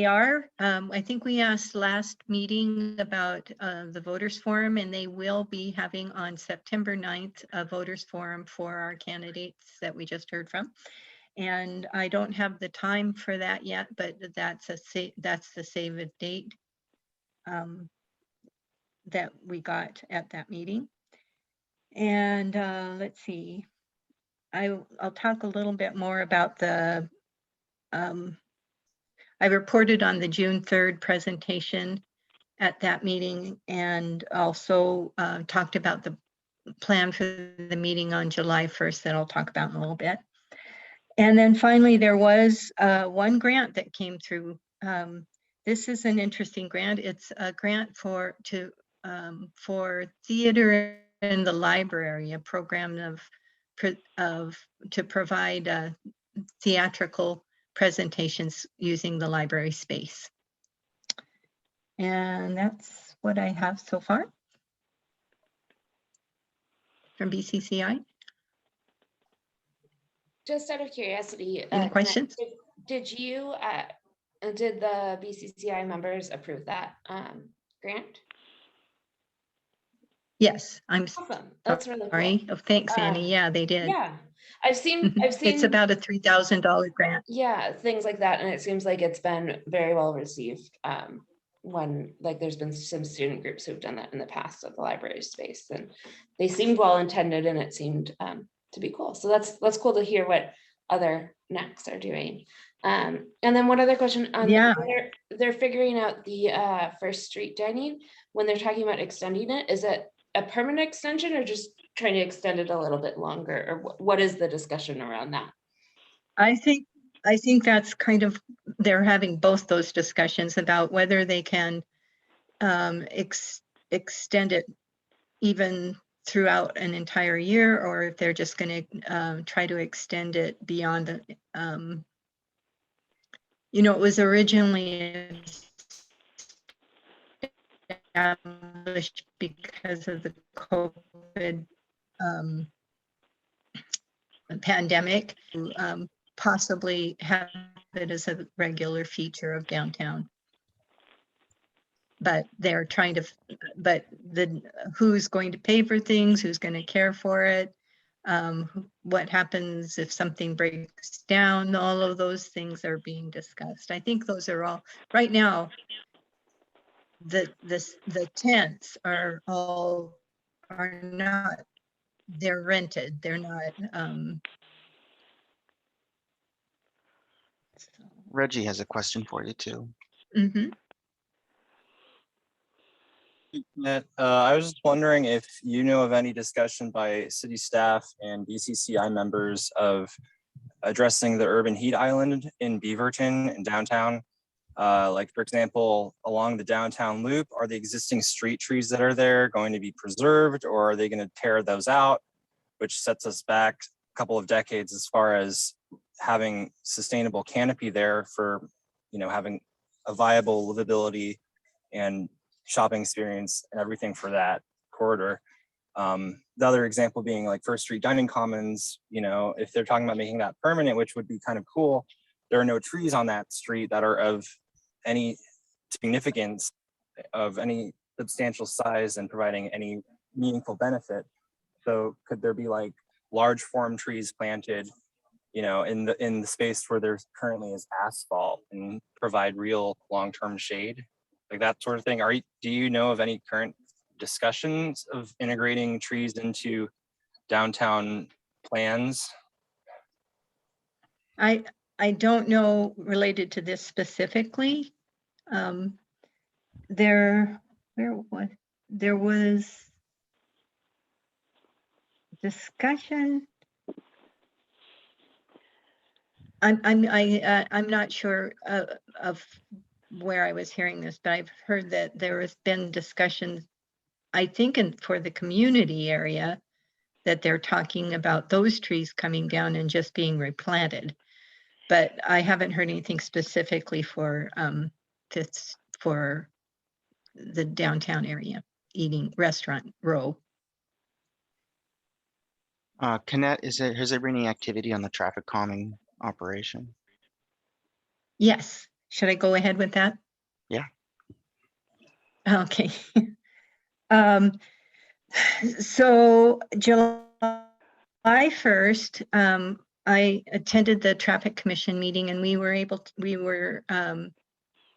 are, I think we asked last meeting about the voters forum, and they will be having on September 9th a voters forum for our candidates that we just heard from. And I don't have the time for that yet, but that's the save a date that we got at that meeting. And let's see, I'll talk a little bit more about the, I reported on the June 3rd presentation at that meeting, and also talked about the plan for the meeting on July 1st that I'll talk about in a little bit. And then finally, there was one grant that came through. This is an interesting grant. It's a grant for theater in the library, a program to provide theatrical presentations using the library space. And that's what I have so far from BCCI. Just out of curiosity, Any questions? did the BCCI members approve that grant? Yes, I'm Awesome. That's really cool. sorry. Oh, thanks, Annie. Yeah, they did. Yeah, I've seen It's about a $3,000 grant. yeah, things like that, and it seems like it's been very well received. When like there's been some student groups who've done that in the past at the library space, and they seemed well intended, and it seemed to be cool. So that's cool to hear what other NACs are doing. And then one other question on they're figuring out the First Street dining when they're talking about extending it. Is it a permanent extension or just trying to extend it a little bit longer, or what is the discussion around that? I think that's kind of, they're having both those discussions about whether they can extend it even throughout an entire year, or if they're just going to try to extend it beyond the, it was originally established because of the COVID pandemic, possibly have it as a regular feature of downtown. But they're trying to, who's going to pay for things, who's going to care for it, what happens if something breaks down, all of those things are being discussed. I think those are all, right now, the tents are not, they're rented, they're not. Reggie has a question for you too. I was just wondering if you know of any discussion by city staff and BCCI members of addressing the urban heat island in Beaverton and downtown. Like, for example, along the downtown loop, are the existing street trees that are there going to be preserved, or are they going to tear those out, which sets us back a couple of decades as far as having sustainable canopy there for, having a viable livability and shopping experience and everything for that corridor. The other example being like First Street Dining Commons, if they're talking about making that permanent, which would be kind of cool, there are no trees on that street that are of any significance, of any substantial size and providing any meaningful benefit. So could there be like large form trees planted, in the space where there currently is asphalt and provide real long-term shade, like that sort of thing? Do you know of any current discussions of integrating trees into downtown plans? I don't know related to this specifically. There was discussion. I'm not sure of where I was hearing this, but I've heard that there has been discussions, I think, for the community area, that they're talking about those trees coming down and just being replanted. But I haven't heard anything specifically for the downtown area eating restaurant row. Konnette, has there been any activity on the traffic calming operation? Yes. Should I go ahead with that? Yeah. Okay. So July 1st, I attended the traffic commission meeting, and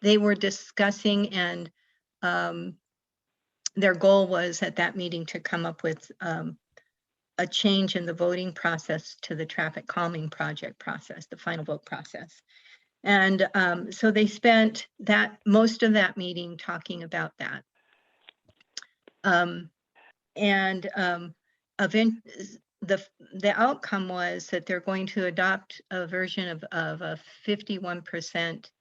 they were discussing and their goal was at that meeting to come up with a change in the voting process to the traffic calming project process, the final vote process. And so they spent most of that meeting talking about that. The outcome was that they're going to adopt a version of a 51%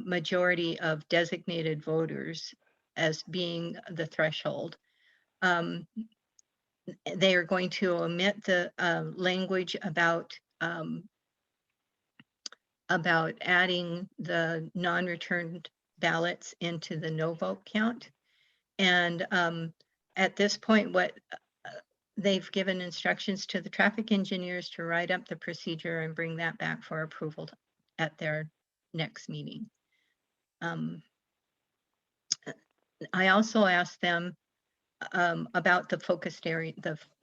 majority of designated voters as being the threshold. They are going to omit the language about adding the non-returned ballots into the no vote count. And at this point, what they've given instructions to the traffic engineers to write up the procedure and bring that back for approval at their next meeting. I also asked them about the focus area,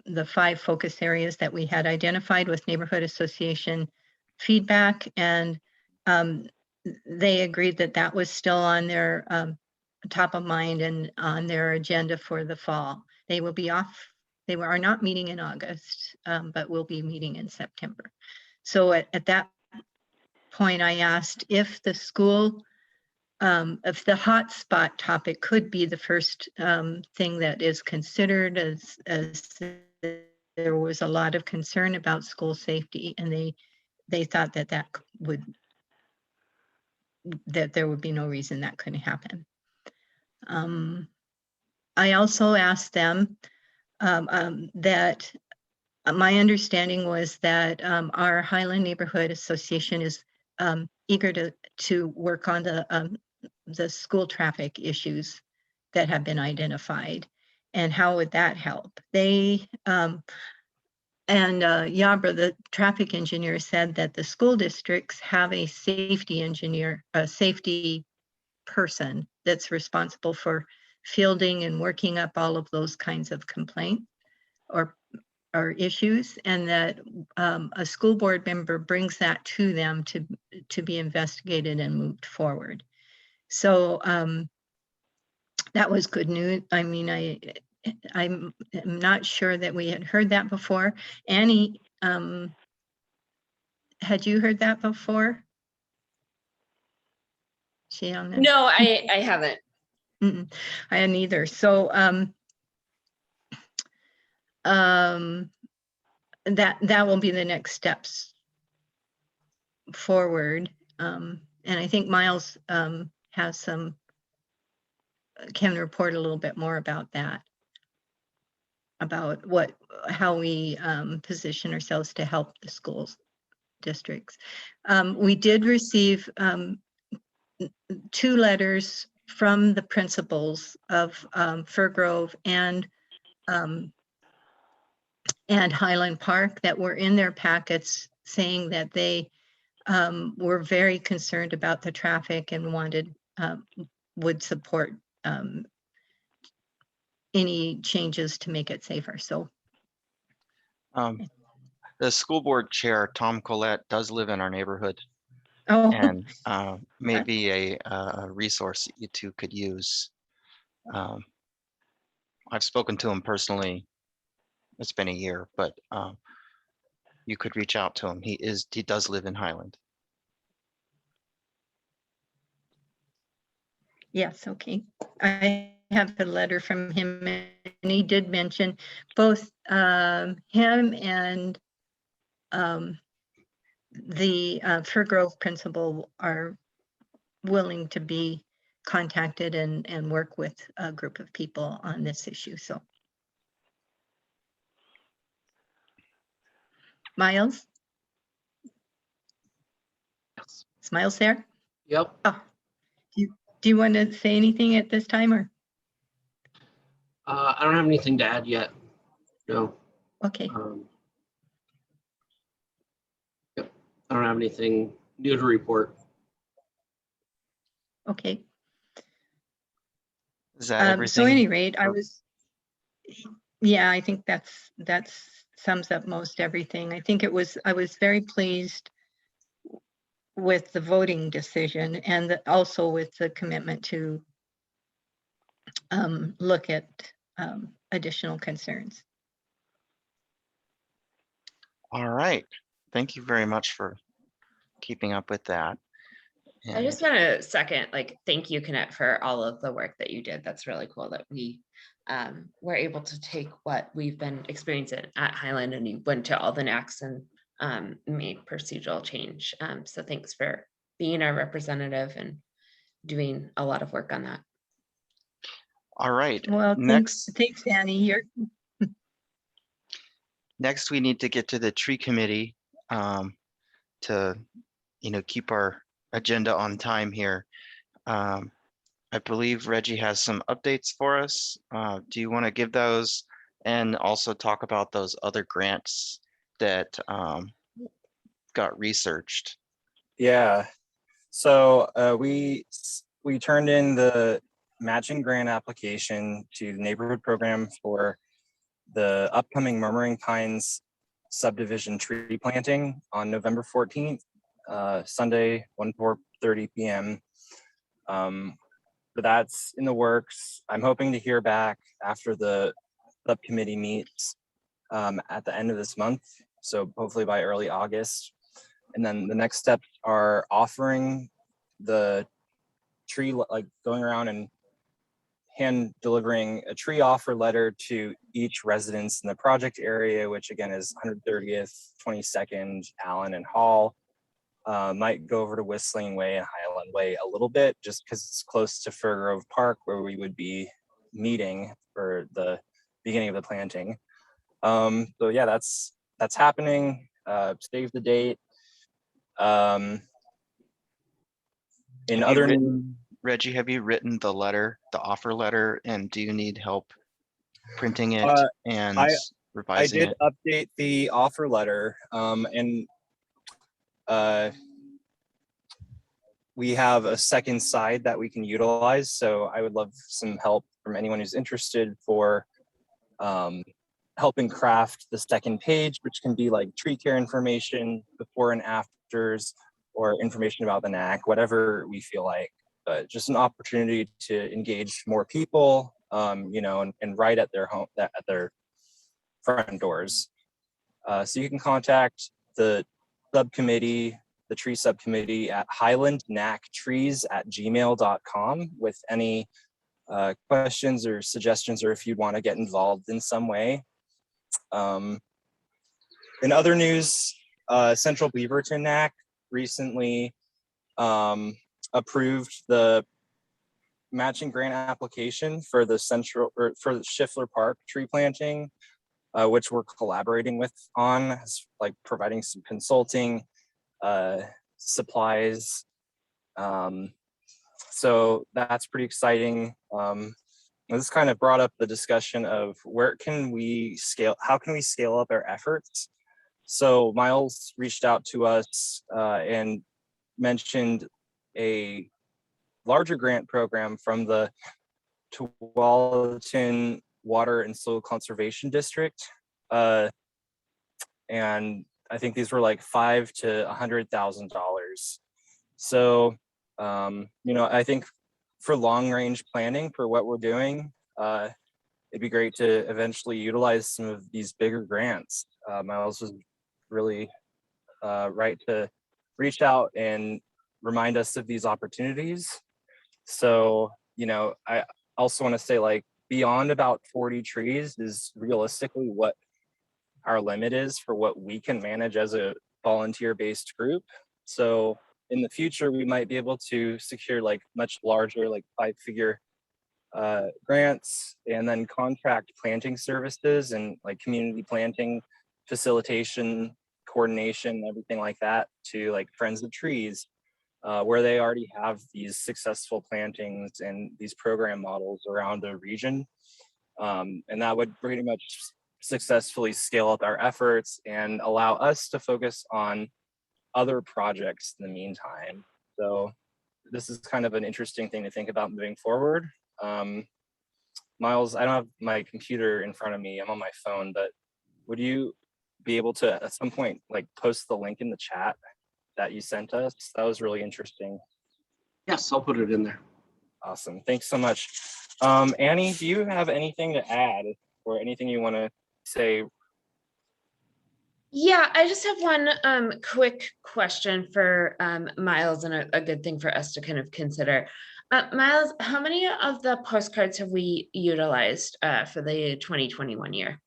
the 5 focus areas that we had identified with neighborhood association feedback, and they agreed that that was still on their top of mind and on their agenda for the fall. They will be off. They are not meeting in August, but will be meeting in September. So at that point, I asked if the school, if the hotspot topic could be the first thing that is considered, as there was a lot of concern about school safety, and they thought that that there would be no reason that couldn't happen. I also asked them that my understanding was that our Highland Neighborhood Association is eager to work on the school traffic issues that have been identified, and how would that help? They Yabra, the traffic engineer, said that the school districts have a safety engineer, a safety person that's responsible for fielding and working up all of those kinds of complaints or issues, and that a school board member brings that to them to be investigated and moved forward. So that was good news. I mean, I'm not sure that we had heard that before. Annie, had you heard that before? She on there? No, I haven't. I hadn't either. So that will be the next steps forward. And I think Miles can report a little bit more about that, about how we position ourselves to help the schools districts. We did receive 2 letters from the principals of Fir Grove and Highland Park that were in their packets, saying that they were very concerned about the traffic and would support any changes to make it safer. So The school board chair, Tom Collette, does live in our neighborhood, oh, and may be a resource you two could use. I've spoken to him personally. It's been a year, but you could reach out to him. He does live in Highland. yes, okay. I have a letter from him, and he did mention both him and the Fir Grove principal are willing to be contacted and work with a group of people on this issue. So Miles? Yes. Is Miles there? Yep. Oh, do you want to say anything at this time, or? I don't have anything to add yet. No. Okay. Yep. I don't have anything new to report. Okay. Is that everything? So at any rate, yeah, I think that's sums up most everything. I think I was very pleased with the voting decision, and also with the commitment to look at additional concerns. All right. Thank you very much for keeping up with that. I And just want to second, thank you, Konnette, for all of the work that you did. That's really cool that we were able to take what we've been experiencing at Highland, and you went to all the NACs and made procedural change. So thanks for being our representative and doing a lot of work on that. all right. Well, Next, thanks, Annie. next we need to get to the tree committee to, keep our agenda on time here. I believe Reggie has some updates for us. Do you want to give those and also talk about those other grants that got researched? Yeah. So we turned in the matching grant application to the neighborhood program for the upcoming Murmuring Pines subdivision tree planting on November 14th, Sunday, 4:30 p.m. But that's in the works. I'm hoping to hear back after the subcommittee meets at the end of this month. So hopefully by early August. And then the next steps are offering the tree, going around and hand delivering a tree offer letter to each residence in the project area, which again is 130th, 22nd, Allen and Hall. Might go over to Whistling Way and Highland Way a little bit, just because it's close to Fir Grove Park, where we would be meeting for the beginning of the planting. So yeah, that's happening. Save the date. Reggie, have you written the letter, the offer letter, and do you need help printing it and revising it? I did update the offer letter, and we have a second side that we can utilize. So I would love some help from anyone who's interested for helping craft the second page, which can be like tree care information, before and afters, or information about the NAC, whatever we feel like. But just an opportunity to engage more people, and right at their home, at their front doors. So you can contact the subcommittee, the tree subcommittee, at highlandnactrees@gmail.com with any questions or suggestions, or if you want to get involved in some way. In other news, Central Beaverton NAC recently approved the matching grant application for the for the Schiffler Park tree planting, which we're collaborating with on, providing some consulting supplies. So that's pretty exciting. This kind of brought up the discussion of how can we scale up our efforts? So Miles reached out to us and mentioned a larger grant program from the Tualatin Water and Soil Conservation District. And I think these were like $500,000 to $100,000. So, I think for long range planning for what we're doing, it'd be great to eventually utilize some of these bigger grants. Miles was really right to reach out and remind us of these opportunities. So, I also want to say, beyond about 40 trees is realistically what our limit is for what we can manage as a volunteer-based group. So in the future, we might be able to secure much larger, 5-figure grants, and then contract planting services and community planting, facilitation, coordination, everything like that to Friends of Trees, where they already have these successful plantings and these program models around the region. And that would pretty much successfully scale up our efforts and allow us to focus on other projects in the meantime. So this is kind of an interesting thing to think about moving forward. Miles, I don't have my computer in front of me. I'm on my phone, but would you be able to at some point post the link in the chat that you sent us? That was really interesting. Yes, I'll put it in there. Awesome. Thanks so much. Annie, do you have anything to add or anything you want to say? Yeah, I just have one quick question for Miles, and a good thing for us to kind of consider. Miles, how many of the postcards have we utilized for the 2021 year?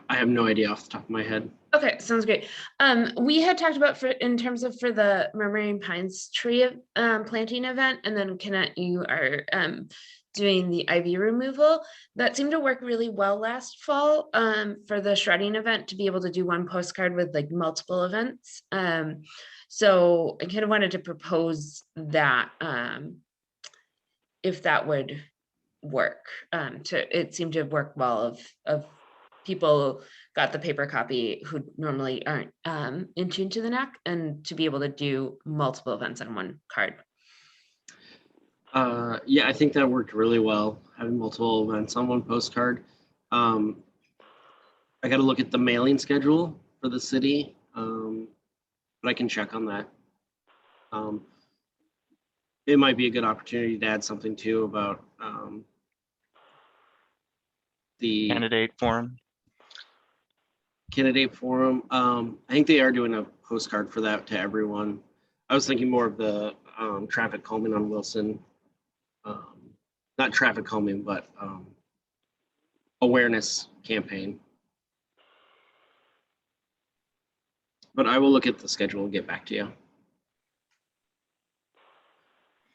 I have no idea off the top of my head. Okay, sounds great. We had talked about in terms of for the Murmuring Pines tree planting event, and then Konnette, you are doing the ivy removal. That seemed to work really well last fall for the shredding event, to be able to do one postcard with like multiple events. So I kind of wanted to propose that if that would work. It seemed to work well of people got the paper copy who normally aren't in tune to the NAC, and to be able to do multiple events on one card. Yeah, I think that worked really well, having multiple events on one postcard. I got to look at the mailing schedule for the city, but I can check on that. It might be a good opportunity to add something too about the Candidate forum. candidate forum. I think they are doing a postcard for that to everyone. I was thinking more of the traffic calming on Wilson. Not traffic calming, but awareness campaign. But I will look at the schedule and get back to you.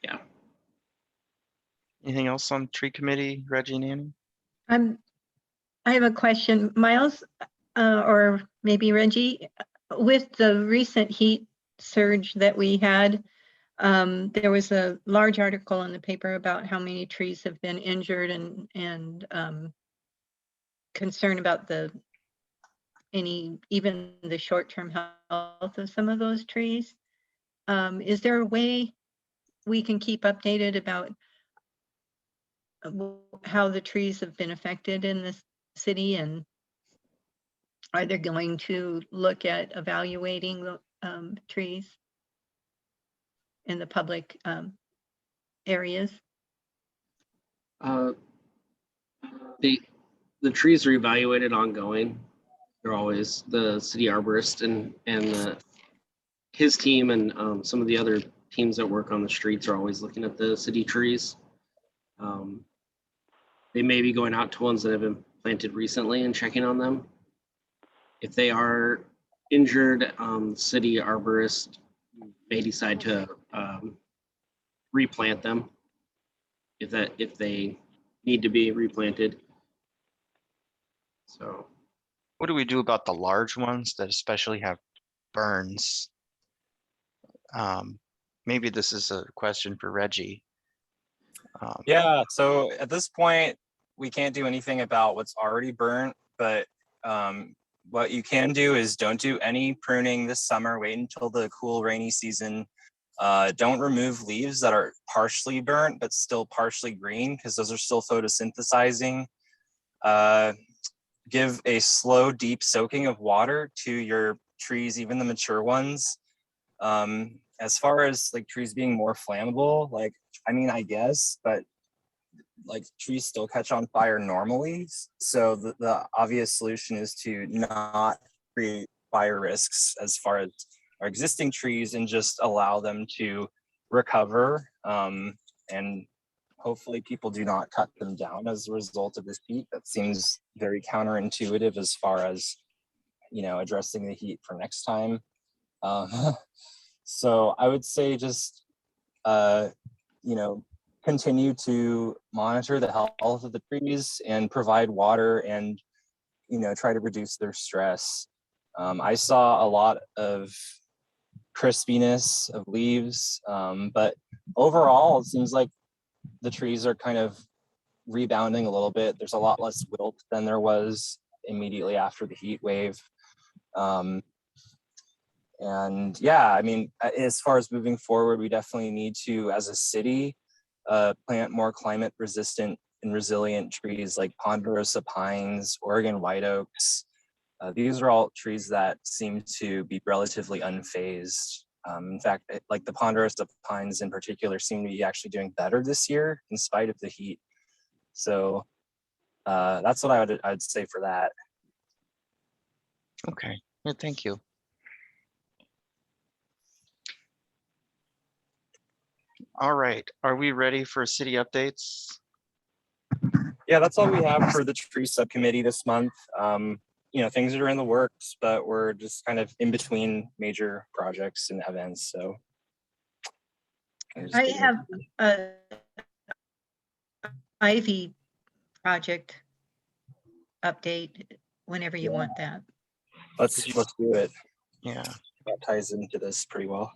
Yeah. Anything else on tree committee, Reggie and Annie? I have a question, Miles, or maybe Reggie. With the recent heat surge that we had, there was a large article in the paper about how many trees have been injured, and concern about even the short-term health of some of those trees. Is there a way we can keep updated about how the trees have been affected in this city, and are they going to look at evaluating the trees in the public areas? The trees are evaluated ongoing. They're always the city arborist and his team and some of the other teams that work on the streets are always looking at the city trees. They may be going out to ones that have been planted recently and checking on them. If they are injured, city arborist may decide to replant them if they need to be replanted. So What do we do about the large ones that especially have burns? Maybe this is a question for Reggie. Yeah, so at this point, we can't do anything about what's already burnt, but what you can do is don't do any pruning this summer. Wait until the cool rainy season. Don't remove leaves that are partially burnt but still partially green, because those are still photosynthesizing. Give a slow, deep soaking of water to your trees, even the mature ones. As far as like trees being more flammable, like, I mean, I guess, but like trees still catch on fire normally. So the obvious solution is to not create fire risks as far as our existing trees and just allow them to recover. And hopefully people do not cut them down as a result of this heat. That seems very counterintuitive as far as, you know, addressing the heat for next time. So I would say just, you know, continue to monitor the health of the trees and provide water and, you know, try to reduce their stress. I saw a lot of crispiness of leaves, but overall it seems like the trees are kind of rebounding a little bit. There's a lot less wilt than there was immediately after the heat wave. And yeah, I mean, as far as moving forward, we definitely need to, as a city, plant more climate resistant and resilient trees like ponderosa pines, Oregon white oaks. These are all trees that seem to be relatively unfazed In fact, like the ponderosa pines in particular seem to be actually doing better this year in spite of the heat. So that's what I'd say for that. Okay, yeah, thank you. All right, are we ready for city updates? Yeah, that's all we have for the tree subcommittee this month. You know, things are in the works, but we're just kind of in between major projects and events. So I have a Ivy project update whenever you want that. let's do it. Yeah. That ties into this pretty well.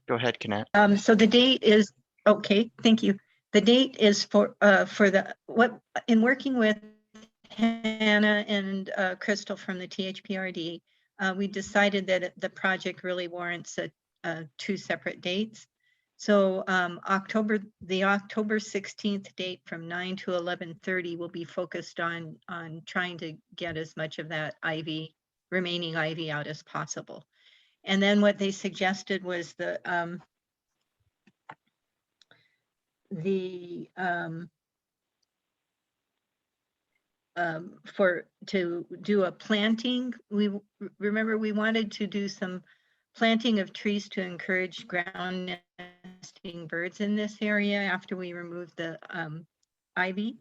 Go ahead, Konnette. So the date is, okay, thank you. The date is for in working with Hannah and Crystal from the THPRD, we decided that the project really warrants two separate dates. So the October 16th date from 9 to 11:30 will be focused on trying to get as much of that remaining ivy out as possible. And then what they suggested was to do a planting. We remember we wanted to do some planting of trees to encourage ground nesting birds in this area after we remove the ivy.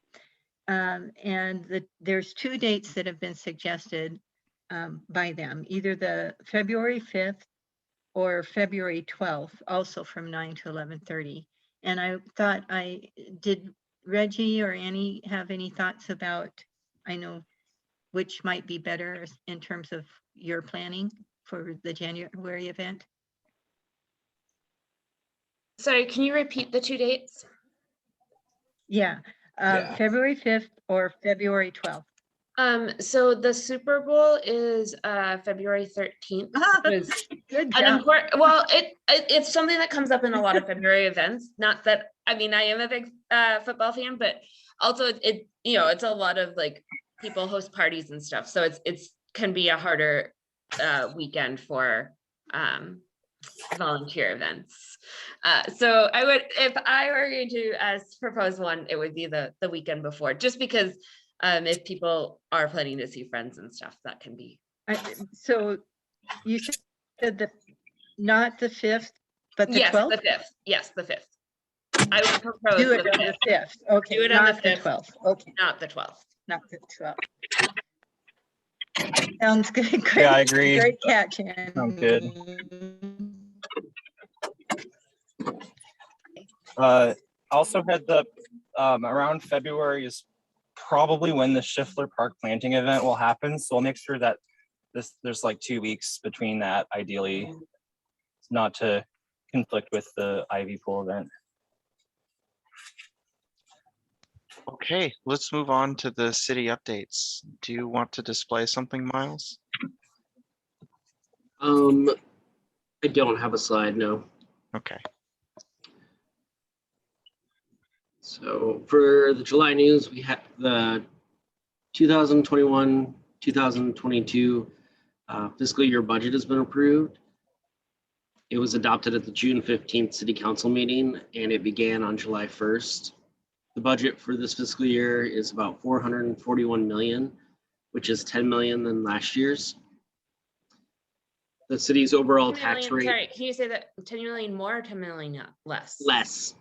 And there's two dates that have been suggested by them, either the February 5th or February 12th, also from 9 to 11:30. And I thought did Reggie or Annie have any thoughts about, I know, which might be better in terms of your planning for the January event? Sorry, can you repeat the two dates? Yeah, Yeah. February 5th or February 12th. So the Super Bowl is February 13th. Good An job. important, well, it's something that comes up in a lot of February events. Not that, I mean, I am a big football fan, but also it's a lot of like people host parties and stuff. So it's can be a harder weekend for volunteer events. So I would, if I were going to propose one, it would be the weekend before, just because if people are planning to see friends and stuff, that can be. So you said not the 5th, but the 12th? The 5th. Yes, the 5th. I would propose Do it on the 5th. Okay, do it on not the the 5th. 12th. Okay, Not the 12th. not the 12th. Sounds good. Great, Yeah, I agree. Great catch, Annie. Sounds good. Also heads up, around February is probably when the Schiffler Park planting event will happen. So we'll make sure that there's like 2 weeks between that, ideally, not to conflict with the Ivy Pool event. Okay, let's move on to the city updates. Do you want to display something, Miles? I don't have a slide, no. Okay. So for the July news, we have the 2021-2022 fiscal year budget has been approved. It was adopted at the June 15th City Council meeting, and it began on July 1st. The budget for this fiscal year is about 441 million, which is 10 million than last year's. The city's overall tax rate. Sorry, can you say that 10 million more or 10 million less? Less.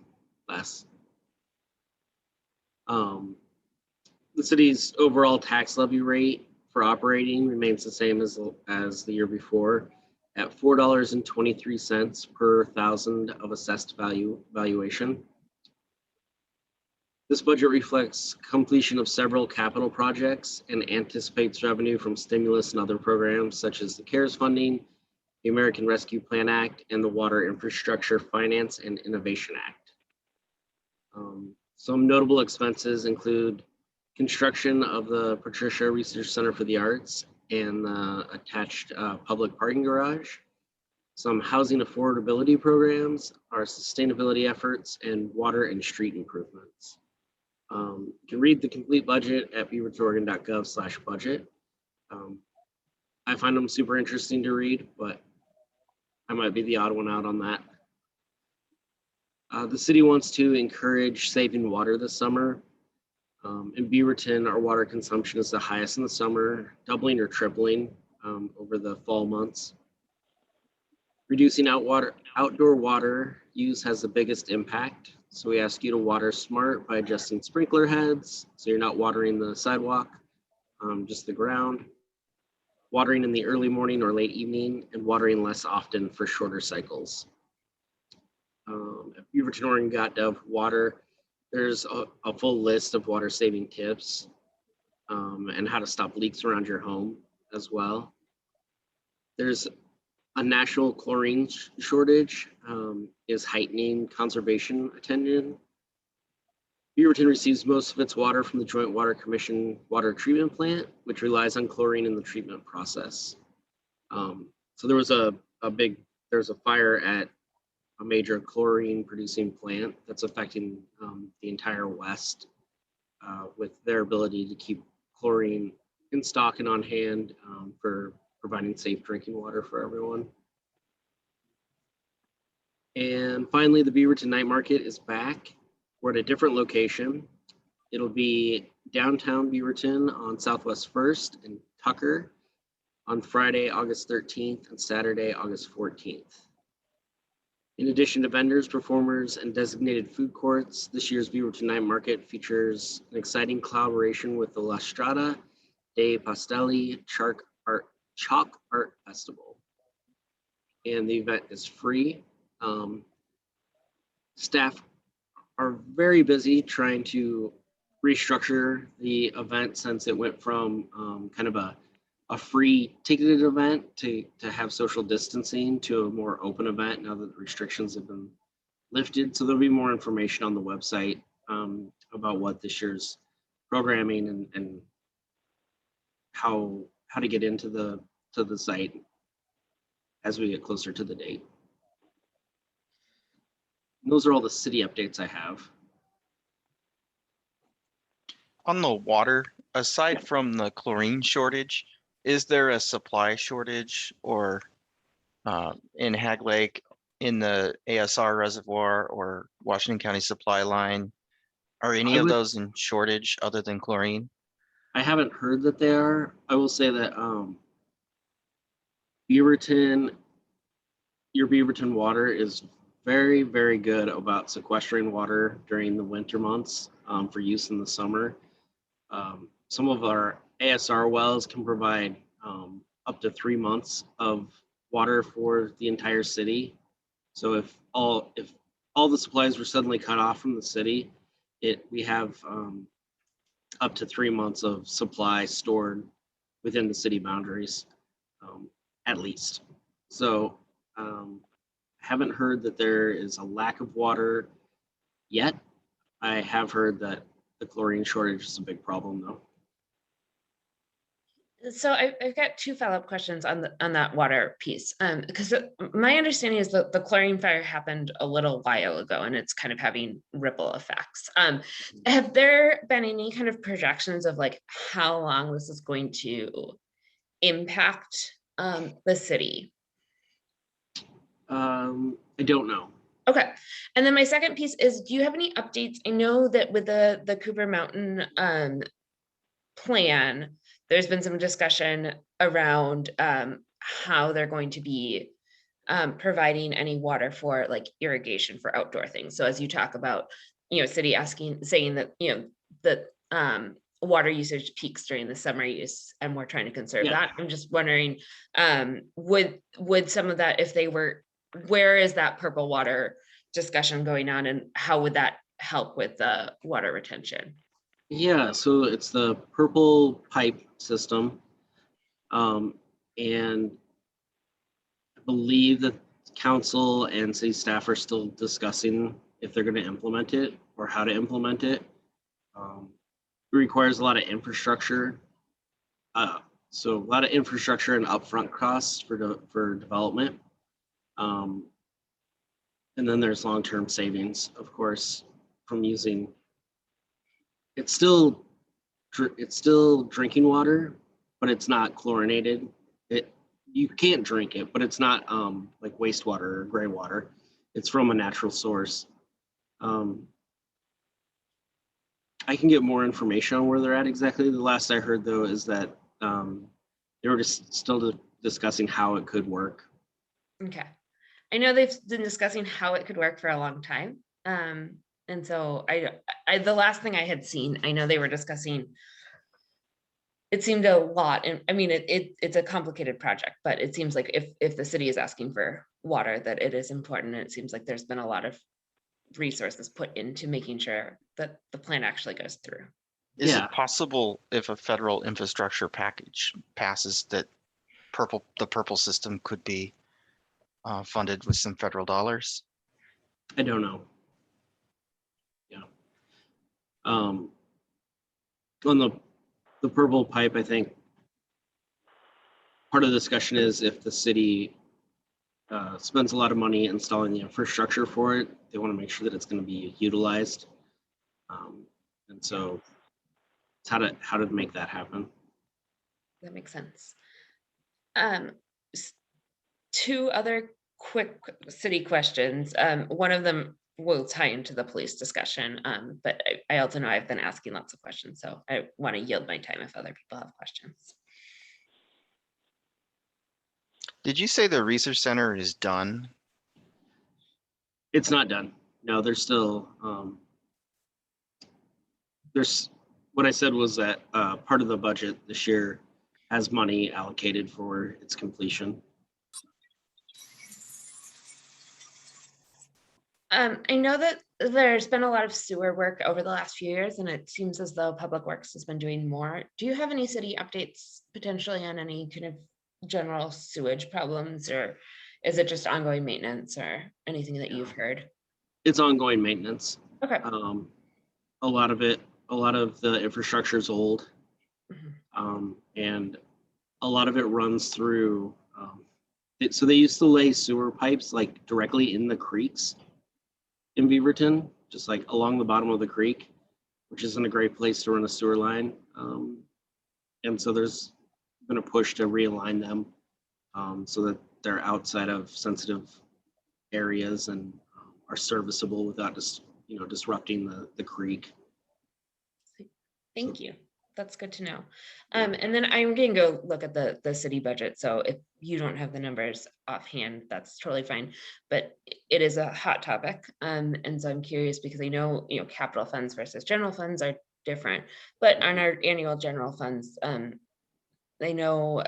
The city's overall tax levy rate for operating remains the same as the year before at $4.23 per thousand of assessed valuation. This budget reflects completion of several capital projects and anticipates revenue from stimulus and other programs such as the CARES funding, the American Rescue Plan Act, and the Water Infrastructure Finance and Innovation Act. Some notable expenses include construction of the Patricia Research Center for the Arts and the attached public parking garage, some housing affordability programs, our sustainability efforts, and water and street improvements. You can read the complete budget at beavertoregon.gov/budget. I find them super interesting to read, but I might be the odd one out on that. The city wants to encourage saving water this summer. In Beaverton, our water consumption is the highest in the summer, doubling or tripling over the fall months. Reducing outdoor water use has the biggest impact. So we ask you to water smart by adjusting sprinkler heads, so you're not watering the sidewalk, just the ground. Watering in the early morning or late evening, and watering less often for shorter cycles. At Beaverton Water, there's a full list of water saving tips and how to stop leaks around your home as well. There's a national chlorine shortage is heightening conservation attention. Beaverton receives most of its water from the Joint Water Commission water treatment plant, which relies on chlorine in the treatment process. So there was there's a fire at a major chlorine producing plant that's affecting the entire West with their ability to keep chlorine in stock and on hand for providing safe drinking water for everyone. And finally, the Beaverton Night Market is back. We're at a different location. It'll be downtown Beaverton on Southwest 1st and Tucker on Friday, August 13th and Saturday, August 14th. In addition to vendors, performers, and designated food courts, this year's Beaverton Night Market features an exciting collaboration with the La Strada dei Pastelli Chalk Art Festival. And the event is free. Staff are very busy trying to restructure the event since it went from kind of a free ticketed event to have social distancing to a more open event now that the restrictions have been lifted. So there'll be more information on the website about what this year's programming and how to get into the site as we get closer to the date. And those are all the city updates I have. On the water, aside from the chlorine shortage, is there a supply shortage or in Hag Lake, in the ASR reservoir or Washington County supply line? Are any of those in shortage other than chlorine? I haven't heard that they are. I will say that Beaverton, your Beaverton Water is very, very good about sequestering water during the winter months for use in the summer. Some of our ASR wells can provide up to 3 months of water for the entire city. So if all the supplies were suddenly cut off from the city, we have up to 3 months of supply stored within the city boundaries, at least. So haven't heard that there is a lack of water yet. I have heard that the chlorine shortage is a big problem though. So I've got 2 follow-up questions on that water piece, because my understanding is that the chlorine fire happened a little while ago and it's kind of having ripple effects. Have there been any kind of projections of like how long this is going to impact the city? I don't know. Okay. And then my second piece is, do you have any updates? I know that with the Cooper Mountain plan, there's been some discussion around how they're going to be providing any water for like irrigation for outdoor things. So as you talk about, city saying that, that water usage peaks during the summer use and we're trying to conserve that. I'm just wondering, would some of that, if they were, where is that purple water discussion going on and how would that help with the water retention? Yeah, so it's the purple pipe system. And I believe that council and city staff are still discussing if they're going to implement it or how to implement it. It requires a lot of infrastructure. So a lot of infrastructure and upfront costs for development. And then there's long-term savings, of course, from using. It's still drinking water, but it's not chlorinated. You can't drink it, but it's not like wastewater or gray water. It's from a natural source. I can get more information on where they're at exactly. The last I heard, though, is that they were just still discussing how it could work. Okay. I know they've been discussing how it could work for a long time. And so I the last thing I had seen, I know they were discussing, it seemed a lot. And I mean, it's a complicated project, but it seems like if the city is asking for water, that it is important. And it seems like there's been a lot of resources put into making sure that the plan actually goes through. Is Yeah. it possible if a federal infrastructure package passes that the purple system could be funded with some federal dollars? I don't know. Yeah. On the purple pipe, I think part of the discussion is if the city spends a lot of money installing the infrastructure for it, they want to make sure that it's going to be utilized. And so it's how to make that happen. That makes sense. Two other quick city questions. One of them will tie into the police discussion, but I also know I've been asking lots of questions, so I want to yield my time if other people have questions. Did you say the research center is done? It's not done. No, there's still, what I said was that part of the budget this year has money allocated for its completion. I know that there's been a lot of sewer work over the last few years, and it seems as though Public Works has been doing more. Do you have any city updates potentially on any kind of general sewage problems, or is it just ongoing maintenance or anything that you've heard? It's ongoing maintenance. Okay. A lot of the infrastructure is old, and a lot of it runs through. So they used to lay sewer pipes like directly in the creeks in Beaverton, just like along the bottom of the creek, which isn't a great place to run a sewer line. And so there's been a push to realign them so that they're outside of sensitive areas and are serviceable without just disrupting the creek. Thank you. That's good to know. And then I'm going to go look at the city budget. So if you don't have the numbers offhand, that's totally fine. But it is a hot topic. And so I'm curious because I know, capital funds versus general funds are different. But on our annual general funds, I know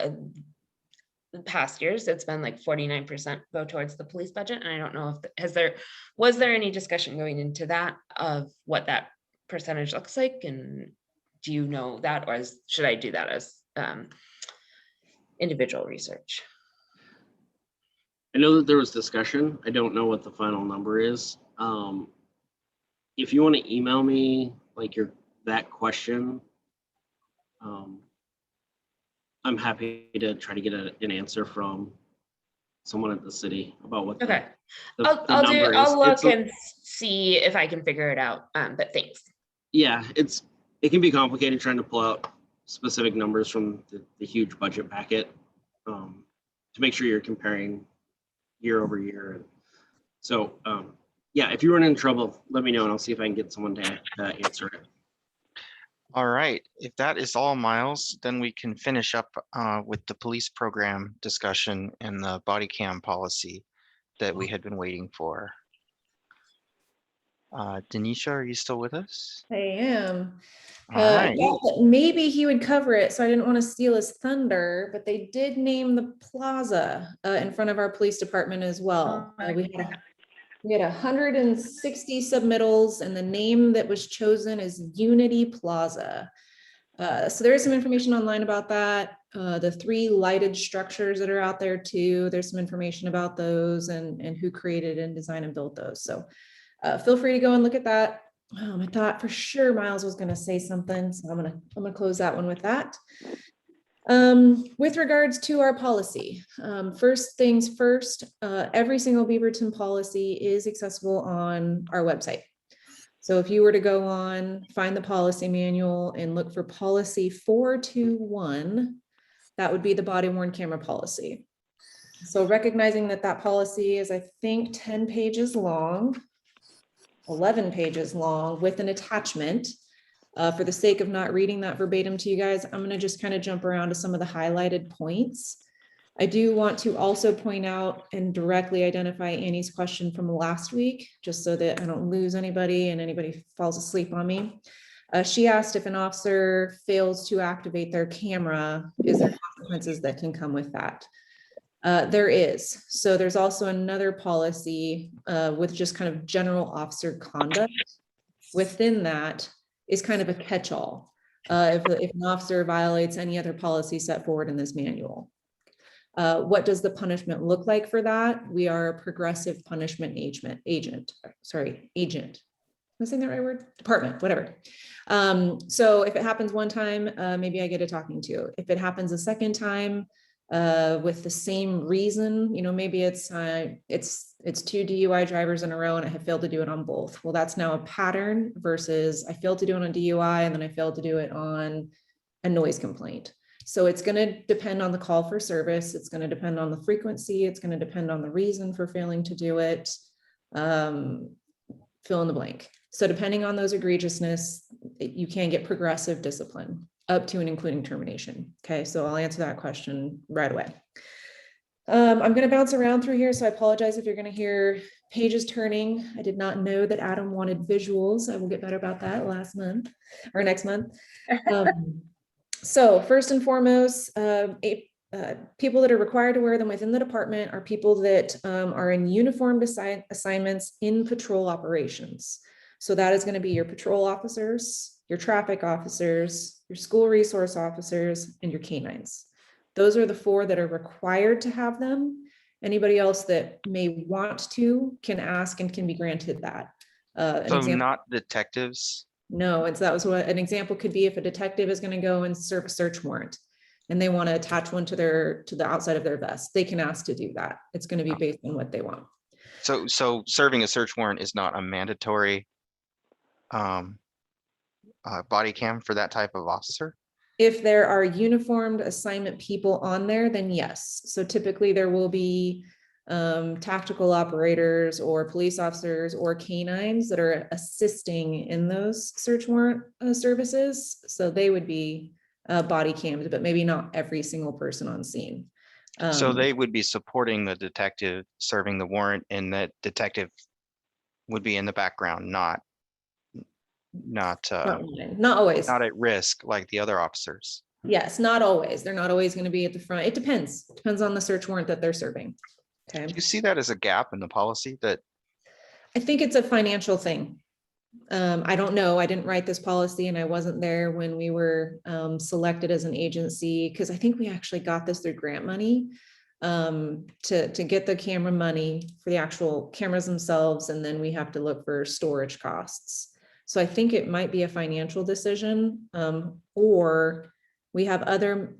the past years it's been like 49% go towards the police budget. And I don't know if was there any discussion going into that of what that percentage looks like, and do you know that, or should I do that as individual research? I know that there was discussion. I don't know what the final number is. If you want to email me like that question, I'm happy to try to get an answer from someone at the city about what Okay. the I'll number is. look and see if I can figure it out. But thanks. Yeah, it can be complicated trying to pull out specific numbers from the huge budget packet to make sure you're comparing year over year. So yeah, if you run into trouble, let me know and I'll see if I can get someone to answer it. All right, if that is all, Miles, then we can finish up with the police program discussion and the body cam policy that we had been waiting for. Denisha, are you still with us? I am. All right. Yeah, but maybe he would cover it, so I didn't want to steal his thunder, but they did name the plaza in front of our police department as well. We had 160 submittals, and the name that was chosen is Unity Plaza. So there is some information online about that. The 3 lighted structures that are out there too, there's some information about those and who created and designed and built those. So feel free to go and look at that. I thought for sure Miles was going to say something, so I'm gonna close that one with that. With regards to our policy, first things first, every single Beaverton policy is accessible on our website. So if you were to go on, find the policy manual and look for policy 421, That would be the body worn camera policy. So recognizing that that policy is, I think, 10 pages long, 11 pages long with an attachment. For the sake of not reading that verbatim to you guys, I'm going to just kind of jump around to some of the highlighted points. I do want to also point out and directly identify Annie's question from last week, just so that I don't lose anybody and anybody falls asleep on me. She asked if an officer fails to activate their camera, is there consequences that can come with that? There is. So there's also another policy with just kind of general officer conduct. Within that is kind of a catch-all if an officer violates any other policy set forward in this manual. What does the punishment look like for that? We are a progressive punishment agent. Am I saying the right word? Department, whatever. So if it happens one time, maybe I get a talking to. If it happens a second time with the same reason, you know, maybe it's 2 DUI drivers in a row and I have failed to do it on both. Well, that's now a pattern versus I failed to do it on DUI and then I failed to do it on a noise complaint. So it's going to depend on the call for service. It's going to depend on the frequency. It's going to depend on the reason for failing to do it. Fill in the blank. So depending on those egregiousness, you can get progressive discipline up to and including termination. Okay, so I'll answer that question right away. I'm going to bounce around through here, so I apologize if you're going to hear pages turning. I did not know that Adam wanted visuals. I will get better about that next month. So first and foremost, people that are required to wear them within the department are people that are in uniformed assignments in patrol operations. So that is going to be your patrol officers, your traffic officers, your school resource officers, and your canines. Those are the 4 that are required to have them. Anybody else that may want to can ask and can be granted that. So not detectives? No, that was what an example could be if a detective is going to go and serve a search warrant and they want to attach one to the outside of their vest. They can ask to do that. It's going to be based on what they want. So serving a search warrant is not a mandatory body cam for that type of officer? If there are uniformed assignment people on there, then yes. So typically there will be tactical operators or police officers or canines that are assisting in those search warrant services. So they would be body cams, but maybe not every single person on scene. So they would be supporting the detective serving the warrant, and that detective would be in the background, not always. Not at risk like the other officers. Yes, not always. They're not always going to be at the front. It depends. Depends on the search warrant that they're serving. Okay. Do you see that as a gap in the policy? That I think it's a financial thing. I don't know. I didn't write this policy and I wasn't there when we were selected as an agency, because I think we actually got this through grant money to get the camera money for the actual cameras themselves. And then we have to look for storage costs. So I think it might be a financial decision, or we have other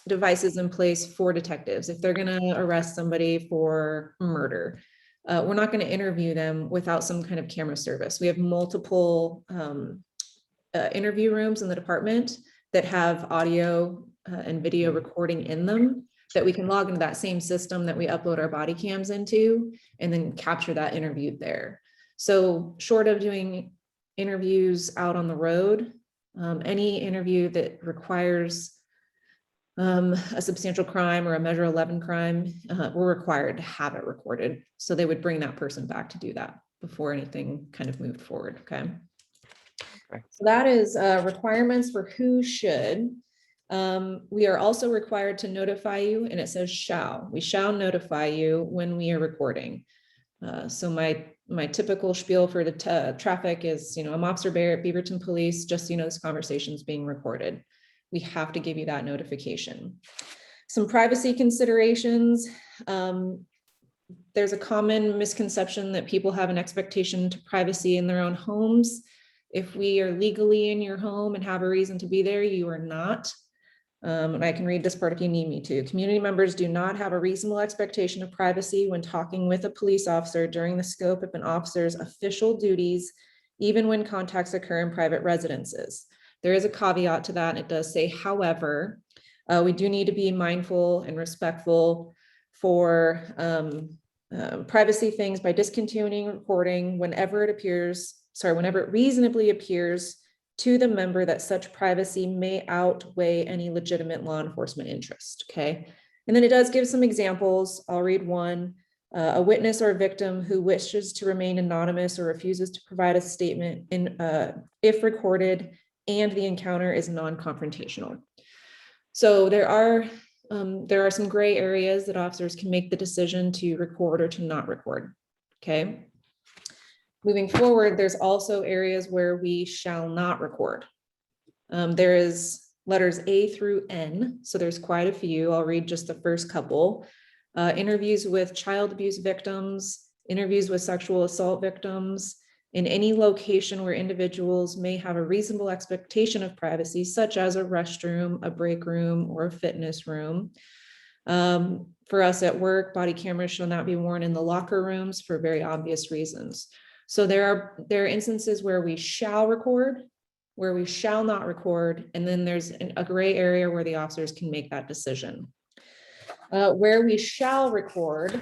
devices in place for detectives. If they're going to arrest somebody for murder, we're not going to interview them without some kind of camera service. We have multiple interview rooms in the department that have audio and video recording in them that we can log into that same system that we upload our body cams into and then capture that interview there. So short of doing interviews out on the road, any interview that requires a substantial crime or a measure 11 crime, we're required to have it recorded. So they would bring that person back to do that before anything kind of moved forward. Okay. So that is requirements for who should. We are also required to notify you, and it says shall. We shall notify you when we are recording. So my typical spiel for the traffic is, I'm Officer Barrett, Beaverton Police, just so you know, this conversation is being recorded. We have to give you that notification. Some privacy considerations. There's a common misconception that people have an expectation to privacy in their own homes. If we are legally in your home and have a reason to be there, you are not. And I can read this part if you need me to. Community members do not have a reasonable expectation of privacy when talking with a police officer during the scope of an officer's official duties, even when contacts occur in private residences. There is a caveat to that, and it does say, however, We do need to be mindful and respectful for privacy things by discontinuing recording whenever it reasonably appears to the member that such privacy may outweigh any legitimate law enforcement interest, okay? And then it does give some examples. I'll read one. A witness or a victim who wishes to remain anonymous or refuses to provide a statement if recorded and the encounter is non-confrontational. So there are some gray areas that officers can make the decision to record or to not record, okay? Moving forward, there's also areas where we shall not record. There is letters A through N, so there's quite a few. I'll read just the first couple. Interviews with child abuse victims, interviews with sexual assault victims, in any location where individuals may have a reasonable expectation of privacy, such as a restroom, a break room, or a fitness room. For us at work, body cameras shall not be worn in the locker rooms for very obvious reasons. So there are instances where we shall record, where we shall not record, and then there's a gray area where the officers can make that decision. Where we shall record,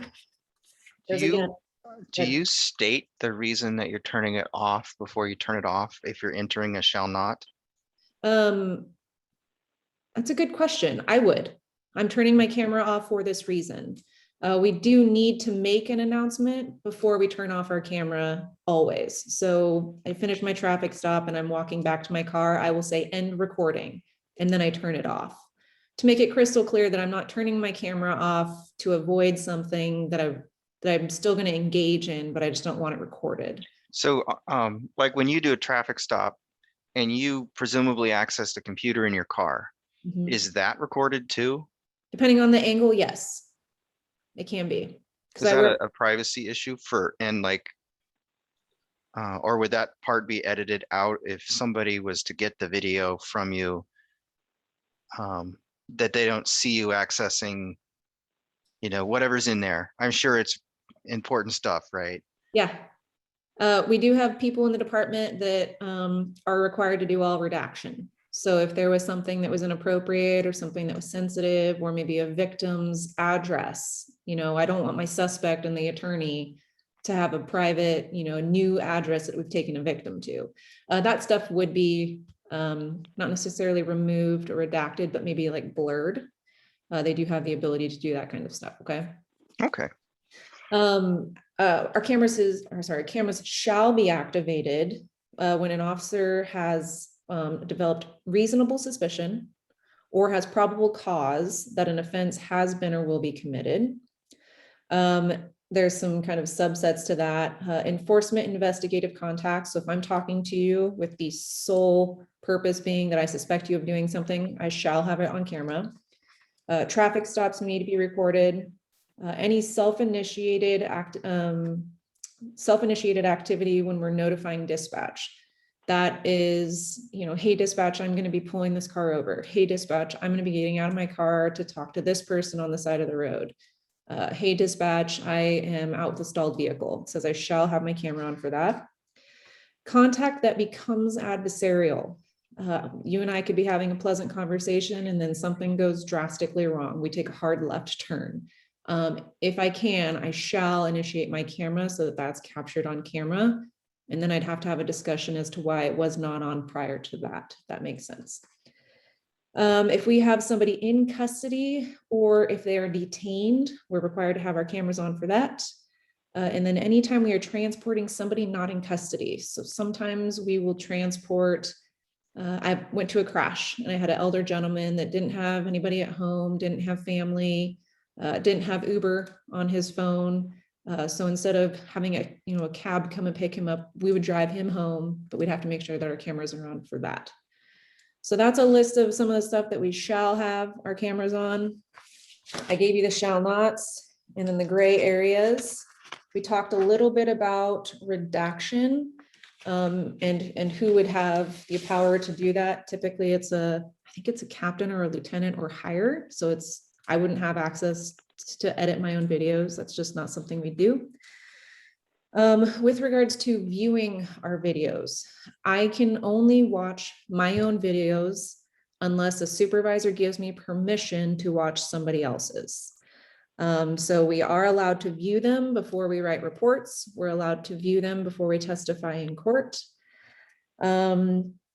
Do you state the reason that you're turning it off before you turn it off if you're entering a shall not? That's a good question. I'm turning my camera off for this reason. We do need to make an announcement before we turn off our camera always. So I finish my traffic stop and I'm walking back to my car, I will say end recording, and then I turn it off to make it crystal clear that I'm not turning my camera off to avoid something that I'm still going to engage in, but I just don't want it recorded. So like when you do a traffic stop and you presumably access the computer in your car, is that recorded too? Depending on the angle, yes. It can be. Is that a privacy issue or would that part be edited out if somebody was to get the video from you, that they don't see you accessing, whatever's in there? I'm sure it's important stuff, right? Yeah. We do have people in the department that are required to do all redaction. So if there was something that was inappropriate or something that was sensitive, or maybe a victim's address, I don't want my suspect and the attorney to have a private, new address that we've taken a victim to. That stuff would be not necessarily removed or redacted, but maybe like blurred. They do have the ability to do that kind of stuff. Okay. Okay. Our cameras shall be activated when an officer has developed reasonable suspicion or has probable cause that an offense has been or will be committed. There's some kind of subsets to that. Enforcement investigative contacts. So if I'm talking to you with the sole purpose being that I suspect you of doing something, I shall have it on camera. Traffic stops need to be recorded. Any self-initiated activity when we're notifying dispatch. That is, hey dispatch, I'm going to be pulling this car over. Hey dispatch, I'm going to be getting out of my car to talk to this person on the side of the road. Hey dispatch, I am out with a stalled vehicle. It says I shall have my camera on for that. Contact that becomes adversarial. You and I could be having a pleasant conversation and then something goes drastically wrong. We take a hard left turn. If I can, I shall initiate my camera so that that's captured on camera. And then I'd have to have a discussion as to why it was not on prior to that. That makes sense. If we have somebody in custody or if they are detained, we're required to have our cameras on for that. And then anytime we are transporting somebody not in custody. So sometimes we will transport, I went to a crash and I had an elder gentleman that didn't have anybody at home, didn't have family, didn't have Uber on his phone. So instead of having a cab come and pick him up, we would drive him home, but we'd have to make sure that our cameras are on for that. So that's a list of some of the stuff that we shall have our cameras on. I gave you the shall nots and then the gray areas. We talked a little bit about redaction and who would have the power to do that. Typically I think it's a captain or a lieutenant or higher. So I wouldn't have access to edit my own videos. That's just not something we do. With regards to viewing our videos, I can only watch my own videos unless a supervisor gives me permission to watch somebody else's. So we are allowed to view them before we write reports. We're allowed to view them before we testify in court.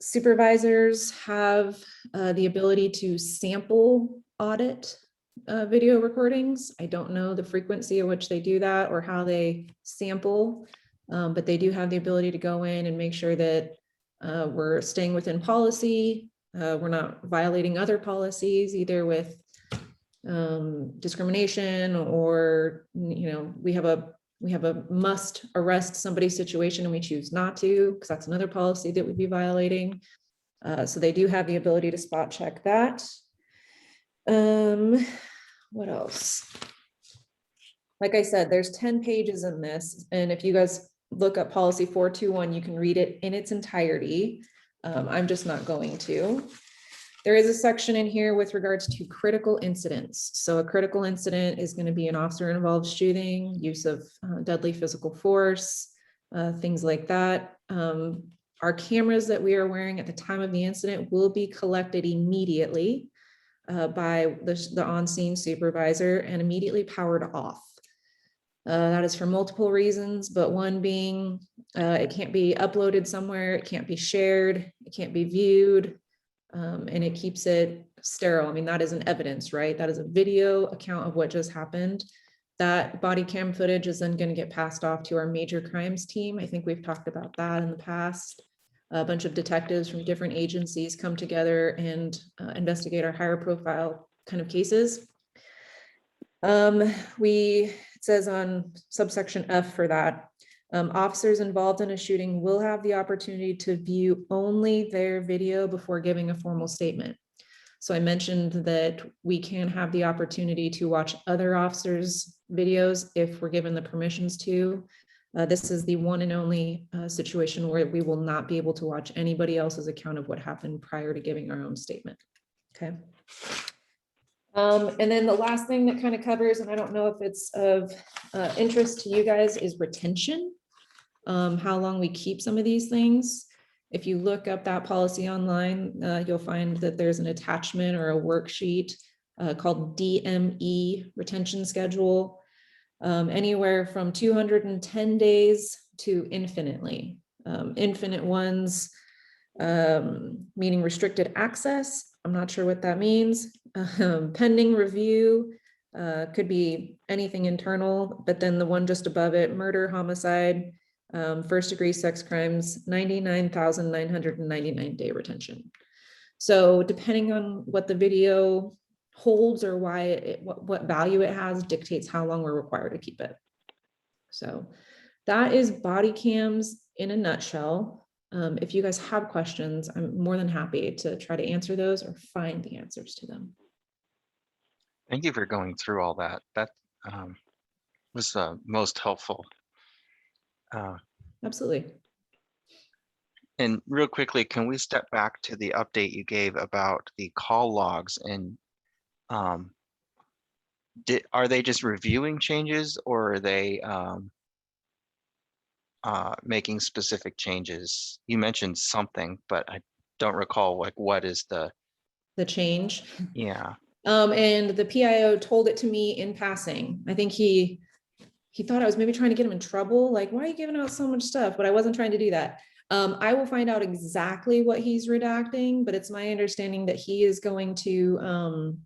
Supervisors have the ability to sample audit video recordings. I don't know the frequency at which they do that or how they sample, but they do have the ability to go in and make sure that we're staying within policy. We're not violating other policies, either with discrimination or, we have a must arrest somebody situation and we choose not to, because that's another policy that we'd be violating. So they do have the ability to spot check that. What else? Like I said, there's 10 pages in this. And if you guys look up policy 421, you can read it in its entirety. I'm just not going to. There is a section in here with regards to critical incidents. So a critical incident is going to be an officer involved shooting, use of deadly physical force, things like that. Our cameras that we are wearing at the time of the incident will be collected immediately by the on-scene supervisor and immediately powered off. That is for multiple reasons, but one being it can't be uploaded somewhere, it can't be shared, it can't be viewed, and it keeps it sterile. I mean, that is an evidence, right? That is a video account of what just happened. That body cam footage is then going to get passed off to our major crimes team. I think we've talked about that in the past. A bunch of detectives from different agencies come together and investigate our higher profile kind of cases. It says on subsection F for that, officers involved in a shooting will have the opportunity to view only their video before giving a formal statement. So I mentioned that we can have the opportunity to watch other officers' videos if we're given the permissions to. This is the one and only situation where we will not be able to watch anybody else's account of what happened prior to giving our own statement. Okay. And then the last thing that kind of covers, and I don't know if it's of interest to you guys, is retention. How long we keep some of these things. If you look up that policy online, you'll find that there's an attachment or a worksheet called DME retention schedule, anywhere from 210 days to infinitely. Infinite ones, meaning restricted access. I'm not sure what that means. Pending review, could be anything internal, but then the one just above it, murder, homicide, first degree sex crimes, 99,999 day retention. So depending on what the video holds or why what value it has dictates how long we're required to keep it. So that is body cams in a nutshell. If you guys have questions, I'm more than happy to try to answer those or find the answers to them. Thank you for going through all that. That was most helpful. Absolutely. And real quickly, can we step back to the update you gave about the call logs, and are they just reviewing changes, or are they making specific changes? You mentioned something, but I don't recall like what is the change. Yeah. And the PIO told it to me in passing. I think he thought I was maybe trying to get him in trouble. Like, why are you giving out so much stuff? But I wasn't trying to do that. I will find out exactly what he's redacting, but it's my understanding that he is going to,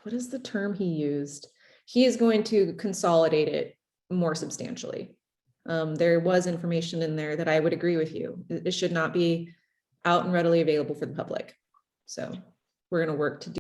what is the term he used? He is going to consolidate it more substantially. There was information in there that I would agree with you. It should not be out and readily available for the public. So we're going to work to do